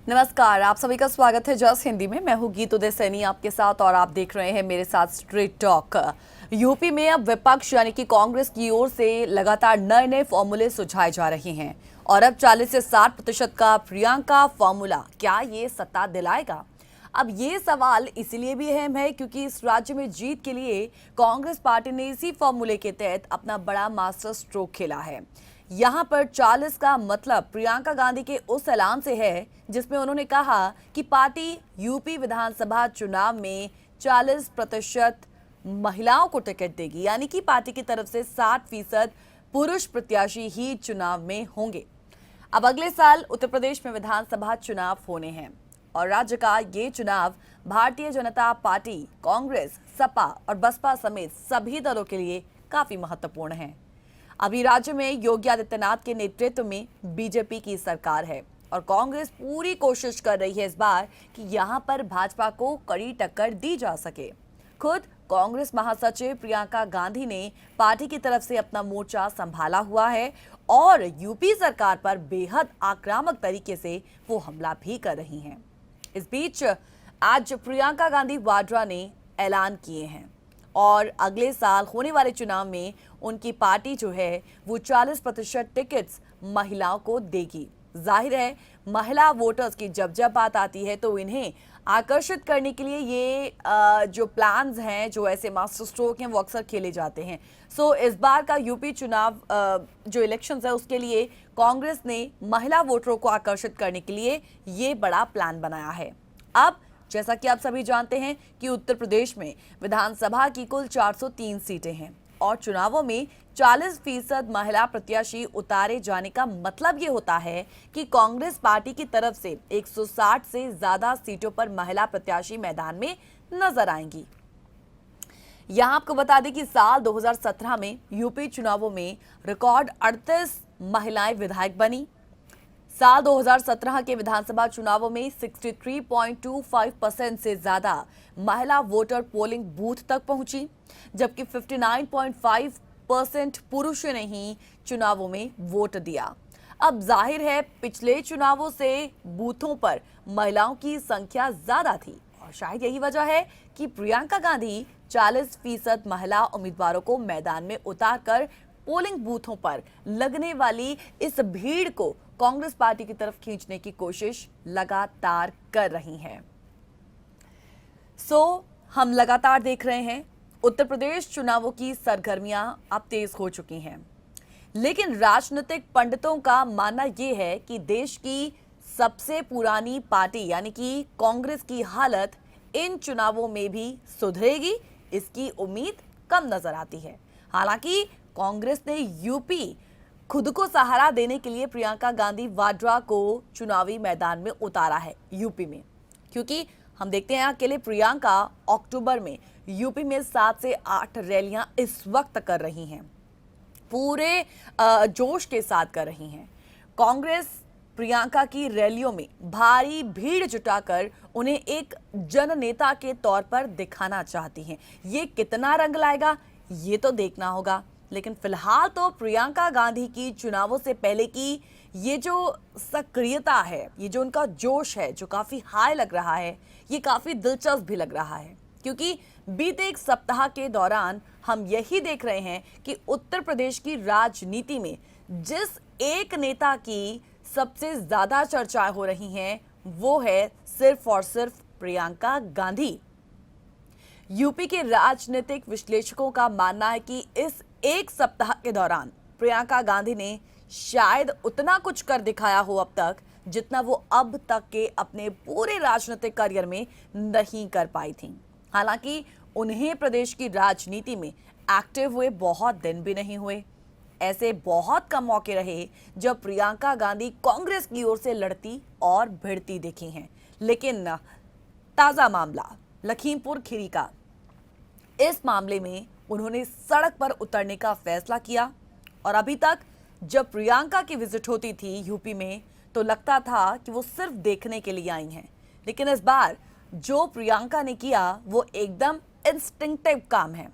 नमस्कार, आप सभी का स्वागत है जस्ट हिंदी में। मैं हूं गीत उदय सैनी आपके साथ और आप देख रहे हैं मेरे साथ स्ट्रेट टॉक। यूपी में अब विपक्ष यानी कि कांग्रेस की ओर से लगातार नए नए फॉर्मूले सुझाए जा रहे हैं और अब 40 से 60% का प्रियंका फॉर्मूला क्या ये सत्ता दिलाएगा? अब ये सवाल इसलिए भी अहम है क्योंकि इस राज्य में जीत के लिए कांग्रेस पार्टी ने इसी फॉर्मूले के तहत अपना बड़ा मास्टर स्ट्रोक खेला है। यहाँ पर 40 का मतलब प्रियंका गांधी के उस ऐलान से है जिसमें उन्होंने कहा कि पार्टी यूपी विधानसभा चुनाव में 40% महिलाओं को टिकट देगी, यानी कि पार्टी की तरफ से 60% पुरुष प्रत्याशी ही चुनाव में होंगे। अब अगले साल उत्तर प्रदेश में विधानसभा चुनाव होने हैं और राज्य का ये चुनाव भारतीय जनता पार्टी, कांग्रेस, सपा और बसपा समेत सभी दलों के लिए काफी महत्वपूर्ण है। अभी राज्य में योगी आदित्यनाथ के नेतृत्व में बीजेपी की सरकार है और कांग्रेस पूरी कोशिश कर रही है इस बार कि यहां पर भाजपा को कड़ी टक्कर दी जा सके। खुद कांग्रेस महासचिव प्रियंका गांधी ने पार्टी की तरफ से अपना मोर्चा संभाला हुआ है और यूपी सरकार पर बेहद आक्रामक तरीके से वो हमला भी कर रही हैं। इस बीच आज प्रियंका गांधी वाड्रा ने ऐलान किए हैं और अगले साल होने वाले चुनाव में उनकी पार्टी जो है वो 40% टिकट्स महिलाओं को देगी। जाहिर है महिला वोटर्स की जब जब बात आती है तो इन्हें आकर्षित करने के लिए ये जो प्लान्स हैं, जो ऐसे मास्टर स्ट्रोक हैं, वो अक्सर खेले जाते हैं। सो इस बार का यूपी चुनाव जो इलेक्शंस है उसके लिए कांग्रेस ने महिला वोटरों को आकर्षित करने के लिए ये बड़ा प्लान बनाया है। अब जैसा कि आप सभी जानते हैं कि उत्तर प्रदेश में विधानसभा की कुल 403 सीटें हैं और चुनावों में 40% महिला प्रत्याशी उतारे जाने का मतलब ये होता है कि कांग्रेस पार्टी की तरफ से 160 से ज्यादा सीटों पर महिला प्रत्याशी मैदान में नजर आएंगी। यहां आपको बता दें कि साल 2017 में यूपी चुनावों में रिकॉर्ड 38 महिलाएं विधायक बनी। साल 2017 के विधानसभा चुनावों में 63.25% से ज्यादा महिला वोटर पोलिंग बूथ तक पहुंची, जबकि 59.5% पुरुषों ने ही चुनावों में वोट दिया। अब जाहिर है पिछले चुनावों से बूथों पर महिलाओं की संख्या ज्यादा थी और शायद यही वजह है कि प्रियंका गांधी 40% महिला उम्मीदवारों को मैदान में उतारकर पोलिंग बूथों पर लगने वाली इस भीड़ को कांग्रेस पार्टी की तरफ खींचने की कोशिश लगातार कर रही हैं। हम लगातार देख रहे हैं उत्तर प्रदेश चुनावों की सरगर्मियां अब तेज हो चुकी हैं, लेकिन राजनीतिक पंडितों का मानना यह है कि देश की सबसे पुरानी पार्टी यानी कि कांग्रेस की हालत इन चुनावों में भी सुधरेगी, इसकी उम्मीद कम नजर आती है। हालांकि कांग्रेस ने यूपी खुद को सहारा देने के लिए प्रियंका गांधी वाड्रा को चुनावी मैदान में उतारा है यूपी में, क्योंकि हम देखते हैं अकेले प्रियंका अक्टूबर में यूपी में 7 से 8 रैलियां इस वक्त कर रही हैं, पूरे जोश के साथ कर रही हैं। कांग्रेस प्रियंका की रैलियों में भारी भीड़ जुटाकर उन्हें एक जननेता के तौर पर दिखाना चाहती हैं। ये कितना रंग लाएगा ये तो देखना होगा, लेकिन फिलहाल तो प्रियंका गांधी की चुनावों से पहले की ये जो सक्रियता है, ये जो उनका जोश है, जो काफी हाई लग रहा है, ये काफी दिलचस्प भी लग रहा है, क्योंकि बीते एक सप्ताह के दौरान हम यही देख रहे हैं कि उत्तर प्रदेश की राजनीति में जिस एक नेता की सबसे ज्यादा चर्चाएं हो रही हैं वो है सिर्फ और सिर्फ प्रियंका गांधी। यूपी के राजनीतिक विश्लेषकों का मानना है कि इस एक सप्ताह के दौरान प्रियंका गांधी ने शायद उतना कुछ कर दिखाया हो अब तक जितना वो अब तक के अपने पूरे राजनीतिक करियर में नहीं कर पाई थी। हालांकि उन्हें प्रदेश की राजनीति में एक्टिव हुए बहुत दिन भी नहीं हुए। ऐसे बहुत कम मौके रहे जब प्रियंका गांधी कांग्रेस की ओर से लड़ती और भिड़ती दिखी हैं, लेकिन ताजा मामला लखीमपुर खीरी का। इस मामले में उन्होंने सड़क पर उतरने का फैसला किया और अभी तक जब प्रियंका की विजिट होती थी यूपी में तो लगता था कि वो सिर्फ देखने के लिए आई हैं, लेकिन इस बार जो प्रियंका ने किया वो एकदम इंस्टिंक्टिव काम है।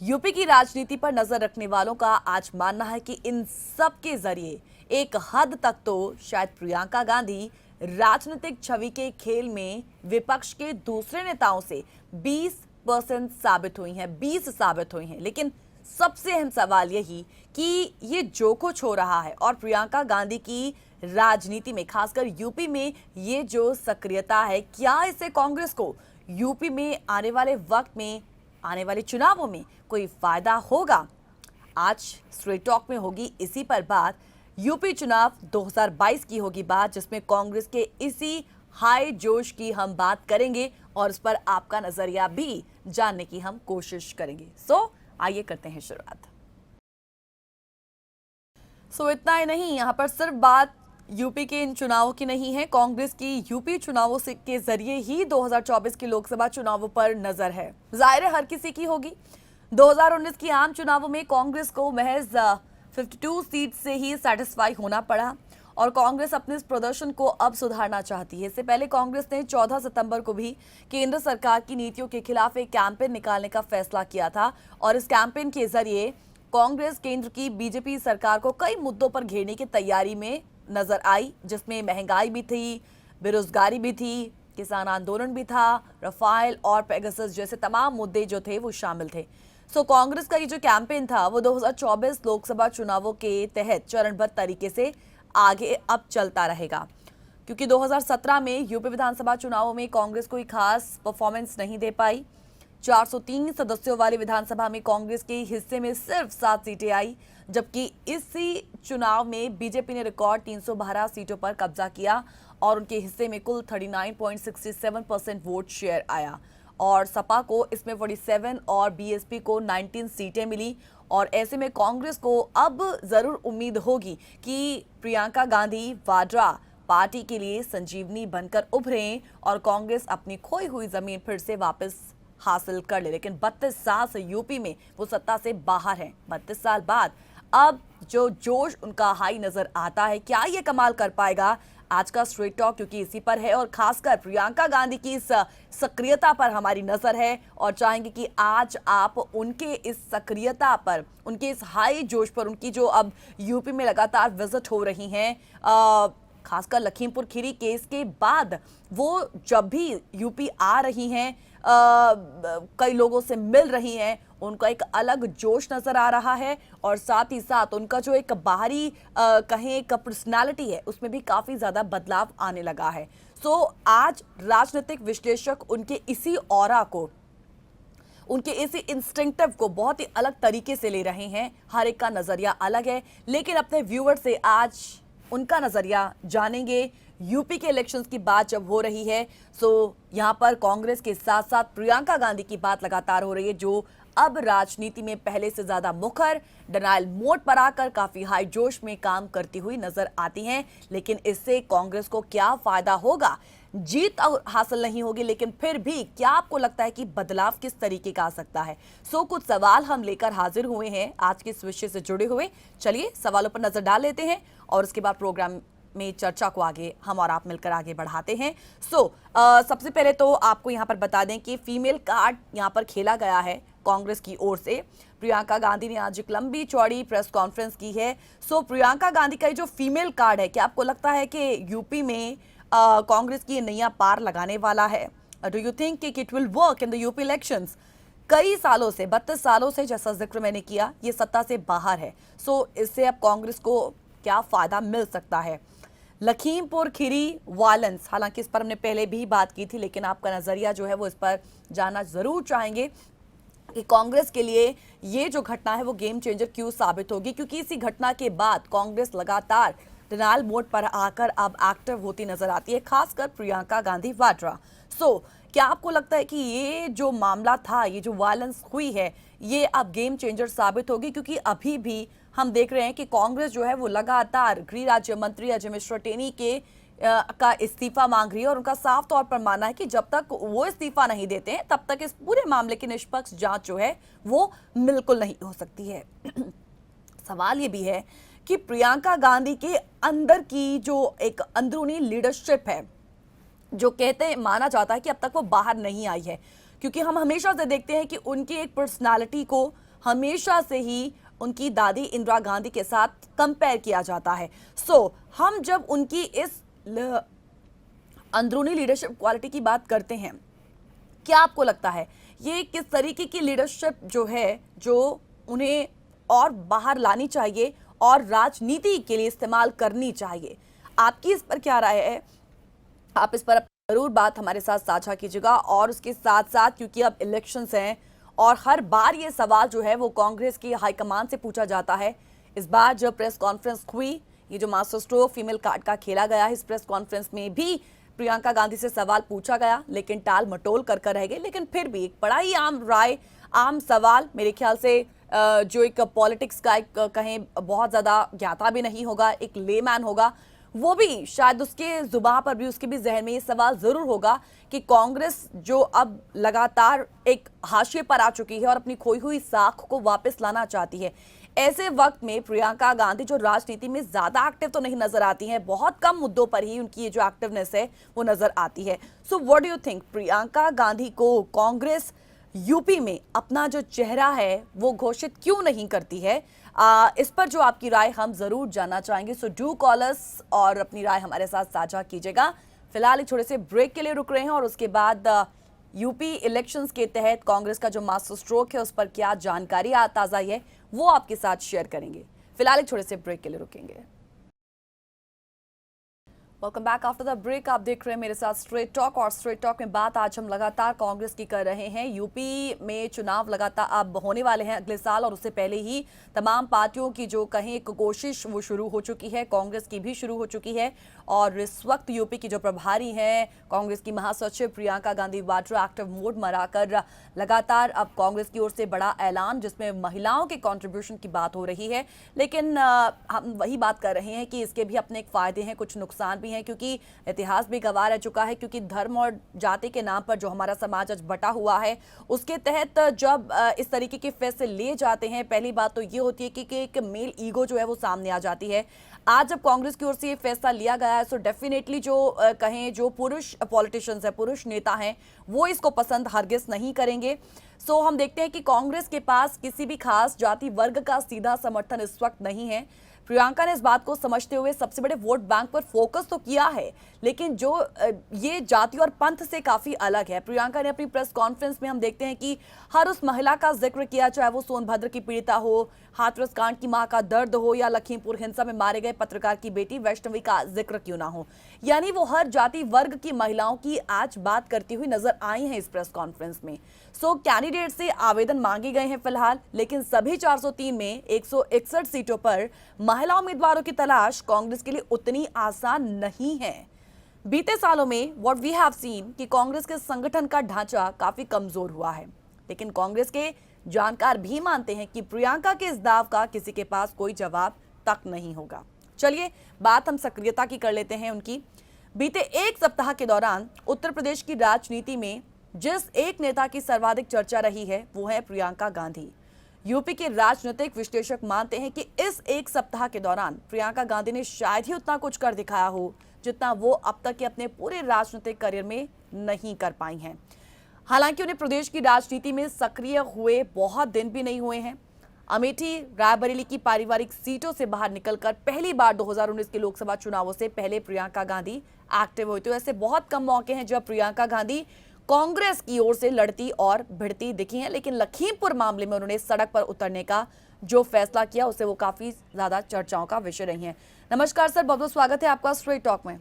यूपी की राजनीति पर नजर रखने वालों का आज मानना है कि इन सब के जरिए एक हद तक तो शायद प्रियंका गांधी राजनीतिक छवि के खेल में विपक्ष के दूसरे नेताओं से 20% साबित हुई हैं, 20 साबित हुई हैं। लेकिन सबसे अहम सवाल यही कि ये जो कुछ हो रहा है और प्रियंका गांधी की राजनीति में, खासकर यूपी में ये जो सक्रियता है, क्या इससे कांग्रेस को यूपी में आने वाले वक्त में, आने वाले चुनावों में कोई फायदा होगा? आज स्ट्रेट टॉक में होगी इसी पर बात। यूपी चुनाव 2022 की होगी बात, जिसमें कांग्रेस के इसी हाई जोश की हम बात करेंगे और इस पर आपका नजरिया भी जानने की हम कोशिश करेंगे। आइए करते हैं शुरुआत। इतना ही नहीं, यहाँ पर सिर्फ बात यूपी के इन चुनावों की नहीं है, कांग्रेस की यूपी चुनावों से के जरिए ही 2024 के लोकसभा चुनावों पर नजर है। जाहिर है हर किसी की होगी। 2019 की आम चुनावों में कांग्रेस को महज 52 सीट से ही सेटिस्फाई होना पड़ा और कांग्रेस अपने इस प्रदर्शन को अब सुधारना चाहती है। इससे पहले कांग्रेस ने 14 सितंबर को भी केंद्र सरकार की नीतियों के खिलाफ एक कैंपेन निकालने का फैसला किया था और इस कैंपेन के जरिए कांग्रेस केंद्र की बीजेपी सरकार को कई मुद्दों पर घेरने की तैयारी में नजर आई, जिसमें महंगाई भी थी, बेरोजगारी भी थी, किसान आंदोलन भी था, रफाल और पेगासस जैसे तमाम मुद्दे जो थे वो शामिल थे। कांग्रेस का ये जो कैंपेन था वो 2024 लोकसभा चुनावों के तहत चरणबद्ध तरीके से आगे अब चलता रहेगा, क्योंकि 2017 में यूपी विधानसभा चुनावों में कांग्रेस कोई खास परफॉर्मेंस नहीं दे पाई। 403 सदस्यों वाली विधानसभा में कांग्रेस के हिस्से में सिर्फ 7 सीटें आई, जबकि इसी चुनाव में बीजेपी ने रिकॉर्ड 312 सीटों पर कब्जा किया और उनके हिस्से में कुल 39.67% वोट शेयर आया और सपा को इसमें 47 और बीएसपी को 19 सीटें मिली। और ऐसे में कांग्रेस को अब जरूर उम्मीद होगी कि प्रियंका गांधी वाड्रा पार्टी के लिए संजीवनी बनकर उभरें और कांग्रेस अपनी खोई हुई जमीन फिर से वापस हासिल कर ले। लेकिन 32 साल से यूपी में वो सत्ता से बाहर है। 32 साल बाद अब जो जोश उनका हाई नजर आता है, क्या ये कमाल कर पाएगा? आज का स्ट्रेट टॉक क्योंकि इसी पर है और खासकर प्रियंका गांधी की इस सक्रियता पर हमारी नजर है और चाहेंगे कि आज आप उनके इस सक्रियता पर, उनके इस हाई जोश पर, उनकी जो अब यूपी में लगातार विजिट हो रही हैं, खासकर लखीमपुर खीरी केस के बाद वो जब भी यूपी आ रही हैं, कई लोगों से मिल रही हैं, उनका एक अलग जोश नजर आ रहा है और साथ ही साथ उनका जो एक बाहरी कहें एक पर्सनालिटी है उसमें भी काफी ज्यादा बदलाव आने लगा है। आज राजनीतिक विश्लेषक उनके इसी ऑरा को, उनके इसी इंस्टिंक्टिव को बहुत ही अलग तरीके से ले रहे हैं। हर एक का नजरिया अलग है, लेकिन अपने व्यूअर से आज उनका नजरिया जानेंगे। यूपी के इलेक्शंस की बात जब हो रही है, यहाँ पर कांग्रेस के साथ साथ प्रियंका गांधी की बात लगातार हो रही है, जो अब राजनीति में पहले से ज्यादा मुखर, डिनायल मोड पर आकर काफी हाई जोश में काम करती हुई नजर आती हैं। लेकिन इससे कांग्रेस को क्या फायदा होगा? जीत हासिल नहीं होगी, लेकिन फिर भी क्या आपको लगता है कि बदलाव किस तरीके का आ सकता है? कुछ सवाल हम लेकर हाजिर हुए हैं आज के इस विषय से जुड़े हुए। चलिए सवालों पर नजर डाल लेते हैं और उसके बाद प्रोग्राम में चर्चा को आगे हम और आप मिलकर आगे बढ़ाते हैं। सबसे पहले तो आपको यहाँ पर बता दें कि फीमेल कार्ड यहाँ पर खेला गया है कांग्रेस की ओर से। प्रियंका गांधी ने आज एक लंबी चौड़ी प्रेस कॉन्फ्रेंस की है। प्रियंका गांधी का जो फीमेल कार्ड है, क्या आपको लगता है कि यूपी में कांग्रेस की नैया पार लगाने वाला है? Do you think it will work in the UP elections? कई सालों से, 32 सालों से, जैसा जिक्र मैंने किया, ये सत्ता से बाहर है। इससे अब कांग्रेस को क्या फायदा मिल सकता है? लखीमपुर खीरी वायलेंस, हालांकि इस पर हमने पहले भी बात की थी, लेकिन आपका नजरिया जो है वो इस पर जानना जरूर चाहेंगे कि कांग्रेस के लिए ये जो घटना है वो गेम चेंजर क्यों साबित होगी, क्योंकि इसी घटना के बाद कांग्रेस लगातार डिनायल मोड पर आकर अब एक्टिव होती नजर आती है, खासकर प्रियंका गांधी वाड्रा। क्या आपको लगता है कि ये जो मामला था, ये जो वायलेंस हुई है, ये अब गेम चेंजर साबित होगी? क्योंकि अभी भी हम देख रहे हैं कि कांग्रेस जो है वो लगातार गृह राज्य मंत्री अजय मिश्रा टेनी के का इस्तीफा मांग रही है और उनका साफ तौर पर मानना है कि जब तक वो इस्तीफा नहीं देते हैं तब तक इस पूरे मामले की निष्पक्ष जांच जो है वो बिल्कुल नहीं हो सकती है। सवाल ये भी है कि प्रियंका गांधी के अंदर की जो एक अंदरूनी लीडरशिप है, जो कहते हैं, माना जाता है कि अब तक वो बाहर नहीं आई है, क्योंकि हम हमेशा से देखते हैं कि उनकी एक पर्सनालिटी को हमेशा से ही उनकी दादी इंदिरा गांधी के साथ कंपेयर किया जाता है। हम जब उनकी इस अंदरूनी लीडरशिप क्वालिटी की बात करते हैं, क्या आपको लगता है ये किस तरीके की लीडरशिप जो है जो उन्हें और बाहर लानी चाहिए और राजनीति के लिए इस्तेमाल करनी चाहिए? आपकी इस पर क्या राय है? आप इस पर जरूर बात हमारे साथ साझा कीजिएगा। और उसके साथ साथ क्योंकि अब इलेक्शंस हैं और हर बार ये सवाल जो है वो कांग्रेस की हाईकमान से पूछा जाता है, इस बार जब प्रेस कॉन्फ्रेंस हुई, ये जो मास्टर स्ट्रोक फीमेल कार्ड का खेला गया, इस प्रेस कॉन्फ्रेंस में भी प्रियंका गांधी से सवाल पूछा गया लेकिन टाल मटोल कर रह गए। लेकिन फिर भी एक बड़ा ही आम राय, आम सवाल, मेरे ख्याल से जो एक पॉलिटिक्स का एक कहें बहुत ज्यादा ज्ञाता भी नहीं होगा, एक लेमैन होगा, वो भी शायद उसके जुबान पर भी, उसके भी जहन में ये सवाल जरूर होगा कि कांग्रेस जो अब लगातार एक हाशिए पर आ चुकी है और अपनी खोई हुई साख को वापस लाना चाहती है, ऐसे वक्त में प्रियंका गांधी जो राजनीति में ज्यादा एक्टिव तो नहीं नजर आती हैं, बहुत कम मुद्दों पर ही उनकी ये जो एक्टिवनेस है वो नजर आती है। So what do you think, Priyanka Gandhi को कांग्रेस यूपी में अपना जो चेहरा है वो घोषित क्यों नहीं करती है? इस पर जो आपकी राय हम जरूर जानना चाहेंगे। सो डू कॉल अस और अपनी राय हमारे साथ साझा कीजिएगा। फिलहाल एक छोटे से ब्रेक के लिए रुक रहे हैं और उसके बाद यूपी इलेक्शंस के तहत कांग्रेस का जो मास्टर स्ट्रोक है उस पर क्या जानकारी ताजा है वो आपके साथ शेयर करेंगे। फिलहाल एक छोटे से ब्रेक के लिए रुकेंगे। Welcome back after the break. आप देख रहे हैं मेरे साथ स्ट्रेट टॉक, और स्ट्रेट टॉक में बात आज हम लगातार कांग्रेस की कर रहे हैं। यूपी में चुनाव लगातार अब होने वाले हैं अगले साल, और उससे पहले ही तमाम पार्टियों की जो कहें एक कोशिश वो शुरू हो चुकी है, कांग्रेस की भी शुरू हो चुकी है। और इस वक्त यूपी की जो प्रभारी हैं कांग्रेस की महासचिव प्रियंका गांधी वाड्रा एक्टिव मोड में आकर लगातार अब कांग्रेस की ओर से बड़ा ऐलान जिसमें महिलाओं के कंट्रीब्यूशन की बात हो रही है। लेकिन हम वही बात कर रहे हैं कि इसके भी अपने एक फायदे हैं, कुछ नुकसान भी हैं, क्योंकि इतिहास भी गवाह रह चुका है। क्योंकि धर्म और जाति के नाम पर जो हमारा समाज आज बटा हुआ है उसके तहत जब इस तरीके के फैसले लिए जाते हैं, पहली बात तो ये होती है कि एक मेल ईगो जो है वो सामने आ जाती है। आज जब कांग्रेस की ओर से ये फैसला लिया गया है, सो डेफिनेटली जो कहें जो पुरुष पॉलिटिशियंस है, पुरुष नेता हैं, वो इसको पसंद हरगिज नहीं करेंगे। सो हम देखते हैं कि कांग्रेस के पास किसी भी खास जाति वर्ग का सीधा समर्थन इस वक्त नहीं है। प्रियंका ने इस बात को समझते हुए सबसे बड़े वोट बैंक पर फोकस तो किया है, लेकिन जो ये जाति और पंथ से काफी अलग है। प्रियंका ने अपनी प्रेस कॉन्फ्रेंस में हम देखते हैं कि हर उस महिला का जिक्र किया, चाहे वो सोनभद्र की पीड़िता हो, हाथरस कांड की मां का दर्द हो, या लखीमपुर हिंसा में मारे गए पत्रकार की बेटी वैष्णवी का जिक्र क्यों ना हो। यानी वो हर जाति वर्ग की महिलाओं की आज बात करती हुई नजर आई हैं इस प्रेस कॉन्फ्रेंस में। सो कैंडिडेट से आवेदन मांगे गए हैं फिलहाल, लेकिन सभी 403 में 161 सीटों पर महिला उम्मीदवारों की तलाश कांग्रेस के लिए उतनी आसान नहीं है। बीते सालों में व्हाट वी हैव सीन कि कांग्रेस के संगठन का ढांचा काफी कमजोर हुआ है, लेकिन कांग्रेस के जानकार भी मानते हैं कि प्रियंका के इस दाव का किसी के पास कोई जवाब तक नहीं होगा। चलिए बात हम सक्रियता की कर लेते हैं उनकी। बीते एक सप्ताह के दौरान उत्तर प्रदेश की राजनीति में जिस एक नेता की सर्वाधिक चर्चा रही है वो है प्रियंका गांधी। यूपी के राजनीतिक विश्लेषक मानते हैं कि इस एक सप्ताह के दौरान प्रियंका गांधी ने शायद ही उतना कुछ कर दिखाया हो जितना वो अब तक के अपने पूरे राजनीतिक करियर में नहीं कर पाई हैं। हालांकि उन्हें प्रदेश की राजनीति में सक्रिय हुए बहुत दिन भी नहीं हुए हैं। अमेठी रायबरेली की पारिवारिक सीटों से बाहर निकलकर पहली बार 2019 के लोकसभा चुनावों से पहले प्रियंका गांधी एक्टिव हुई। तो ऐसे बहुत कम मौके हैं जब प्रियंका गांधी कांग्रेस की ओर से लड़ती और भिड़ती दिखी हैं, लेकिन लखीमपुर मामले में उन्होंने सड़क पर उतरने का जो फैसला किया उससे वो काफी ज्यादा चर्चाओं का विषय रही हैं। नमस्कार सर, बहुत बहुत स्वागत है आपका स्ट्रेट टॉक में।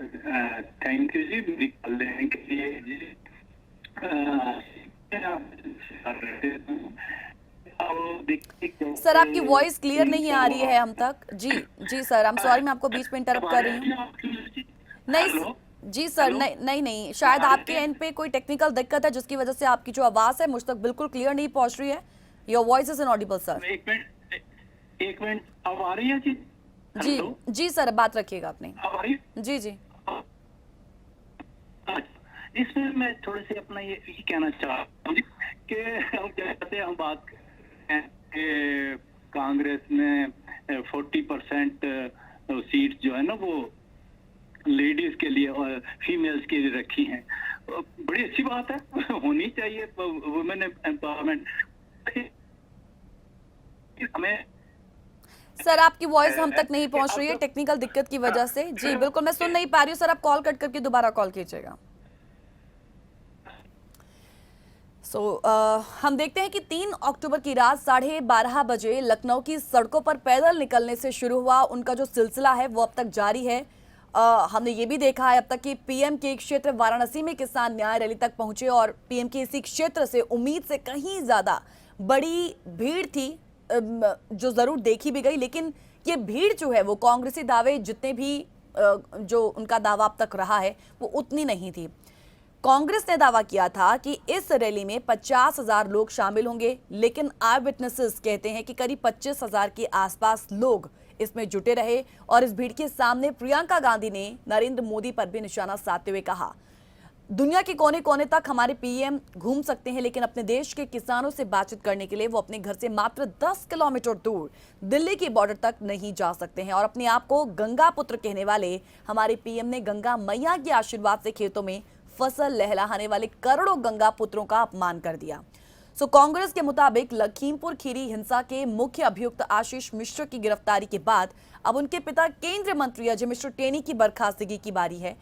थैंक यू जी, मेरी कॉल लेने के लिए जी। सर आपकी वॉइस क्लियर नहीं आ रही है हम तक। जी जी सर, आई एम सॉरी, मैं आपको बीच में इंटरप्ट कर रही हूँ। नहीं जी सर, नहीं, शायद आपके एंड पे कोई टेक्निकल दिक्कत है जिसकी वजह से आपकी जो आवाज है मुझ तक बिल्कुल क्लियर नहीं पहुंच रही है। Your voice is inaudible sir. एक मिनट, अब आ रही है जी? जी सर, बात रखिएगा अपने। अब आ रही है? जी। इसमें मैं थोड़े से अपना ये कहना चाहता हूँ कि जैसे हम बात करें कि कांग्रेस में 40% सीट जो है ना वो लेडीज के लिए और फीमेल्स के लिए रखी हैं, बड़ी अच्छी बात है, होनी चाहिए वुमेन एम्पावरमेंट। हमें सर आपकी वॉइस हम तक नहीं पहुंच रही है टेक्निकल दिक्कत की वजह से। जी बिल्कुल, मैं सुन नहीं पा रही हूँ सर, आप कॉल कट करके दोबारा कॉल कीजिएगा। हम देखते हैं कि 3 अक्टूबर की रात 12:30 बजे लखनऊ की सड़कों पर पैदल निकलने से शुरू हुआ उनका जो सिलसिला है वो अब तक जारी है। हमने ये भी देखा है अब तक कि पीएम के क्षेत्र वाराणसी में किसान न्याय रैली तक पहुंचे और पीएम के इसी क्षेत्र से उम्मीद से कहीं ज्यादा बड़ी भीड़ थी, जो जरूर देखी भी गई, लेकिन ये भीड़ जो है वो कांग्रेसी दावे जितने भी जो उनका दावा अब तक रहा है वो उतनी नहीं थी। कांग्रेस ने दावा किया था कि इस रैली में 50,000 लोग शामिल होंगे, लेकिन आई विटनेसेस कहते हैं कि करीब 25,000 के आसपास लोग इसमें जुटे रहे और इस भीड़ के सामने प्रियंका गांधी ने नरेंद्र मोदी पर भी निशाना साधते हुए कहा, दुनिया के कोने कोने तक हमारे पीएम घूम सकते हैं, लेकिन अपने देश के किसानों से बातचीत करने के लिए वो अपने घर से मात्र 10 किलोमीटर दूर दिल्ली की बॉर्डर तक नहीं जा सकते हैं। और अपने आप को गंगा पुत्र कहने वाले हमारे पीएम ने गंगा मैया के आशीर्वाद से खेतों में फसल लहलहाने वाले करोड़ों गंगा पुत्रों का अपमान कर दिया। कांग्रेस के मुताबिक लखीमपुर खीरी हिंसा के मुख्य अभियुक्त आशीष मिश्र की गिरफ्तारी के बाद अब उनके पिता केंद्रीय मंत्री अजय मिश्र टेनी की बर्खास्तगी की बारी है।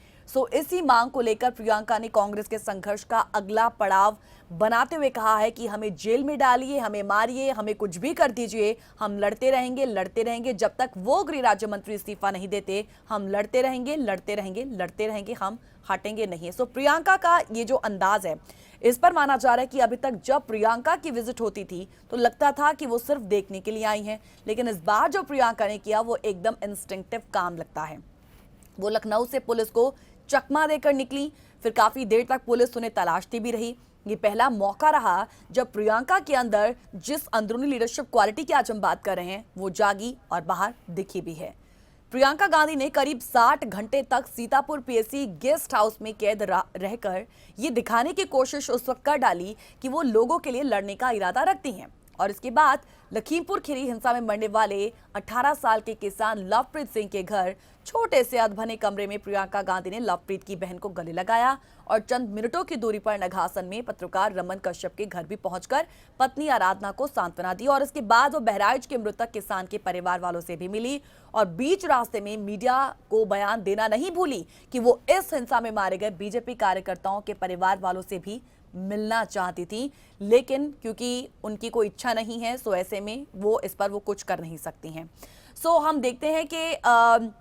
इसी मांग को लेकर प्रियंका ने कांग्रेस के संघर्ष का अगला पड़ाव बनाते हुए कहा है कि हमें जेल में डालिए, हमें मारिए, हमें कुछ भी कर दीजिए, हम लड़ते रहेंगे जब तक वो गृह राज्य मंत्री इस्तीफा नहीं देते। हम लड़ते रहेंगे, हम हटेंगे नहीं। प्रियंका का ये जो अंदाज है, इस पर माना जा रहा है कि अभी तक जब प्रियंका की विजिट होती थी तो लगता था कि वो सिर्फ देखने के लिए आई हैं, लेकिन इस बार जो प्रियंका ने किया वो एकदम इंस्टिंक्टिव काम लगता है। वो लखनऊ से पुलिस को चकमा देकर निकली, फिर काफी देर तक पुलिस उन्हें तलाशती भी रही। ये पहला मौका रहा जब प्रियंका के अंदर जिस अंदरूनी लीडरशिप क्वालिटी की आज हम बात कर रहे हैं वो जागी और बाहर दिखी भी है। प्रियंका गांधी ने करीब 60 घंटे तक सीतापुर पीएससी गेस्ट हाउस में कैद रहकर ये दिखाने की कोशिश उस वक्त कर डाली कि वो लोगों के लिए लड़ने का इरादा रखती हैं। और इसके बाद लखीमपुर खीरी हिंसा में मरने वाले 18 साल के किसान लवप्रीत सिंह के घर छोटे से अधबने कमरे में प्रियंका गांधी ने लवप्रीत की बहन को गले लगाया और चंद मिनटों की दूरी पर नघासन में पत्रकार रमन कश्यप के घर भी पहुंचकर पत्नी आराधना को सांत्वना दी। और इसके बाद वो बहराइच के मृतक किसान के परिवार वालों से भी मिली और बीच रास्ते में मीडिया को बयान देना नहीं भूली कि वो इस हिंसा में मारे गए बीजेपी कार्यकर्ताओं के परिवार वालों से भी मिलना चाहती थी, लेकिन क्योंकि उनकी कोई इच्छा नहीं है ऐसे में वो इस पर वो कुछ कर नहीं सकती हैं। हम देखते हैं कि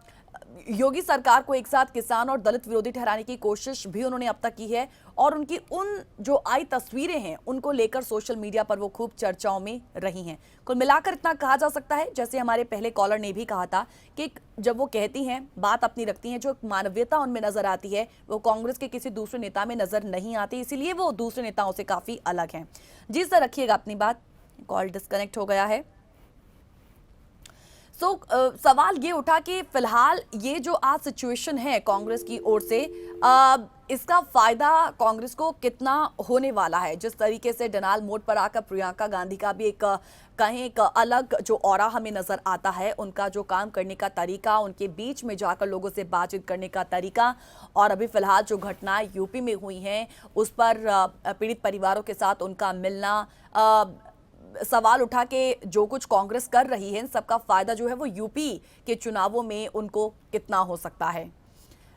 योगी सरकार को एक साथ किसान और दलित विरोधी ठहराने की कोशिश भी उन्होंने अब तक की है और उनकी उन जो आई तस्वीरें हैं उनको लेकर सोशल मीडिया पर वो खूब चर्चाओं में रही हैं। कुल मिलाकर इतना कहा जा सकता है, जैसे हमारे पहले कॉलर ने भी कहा था, कि जब वो कहती हैं, बात अपनी रखती हैं, जो मानवीयता उनमें नजर आती है वो कांग्रेस के किसी दूसरे नेता में नजर नहीं आती, इसीलिए वो दूसरे नेताओं से काफी अलग हैं। जी सर, रखिएगा अपनी बात, कॉल डिस्कनेक्ट हो गया है। सवाल ये उठा कि फिलहाल ये जो आज सिचुएशन है कांग्रेस की ओर से, इसका फायदा कांग्रेस को कितना होने वाला है। जिस तरीके से डनाल मोड पर आकर प्रियंका गांधी का भी एक अलग जो ऑरा हमें नजर आता है, उनका जो काम करने का तरीका, उनके बीच में जाकर लोगों से बातचीत करने का तरीका, और अभी फिलहाल जो घटनाएं यूपी में हुई हैं उस पर पीड़ित परिवारों के साथ उनका मिलना, सवाल उठा के जो कुछ कांग्रेस कर रही है, इन सबका फायदा जो है वो यूपी के चुनावों में उनको कितना हो सकता है।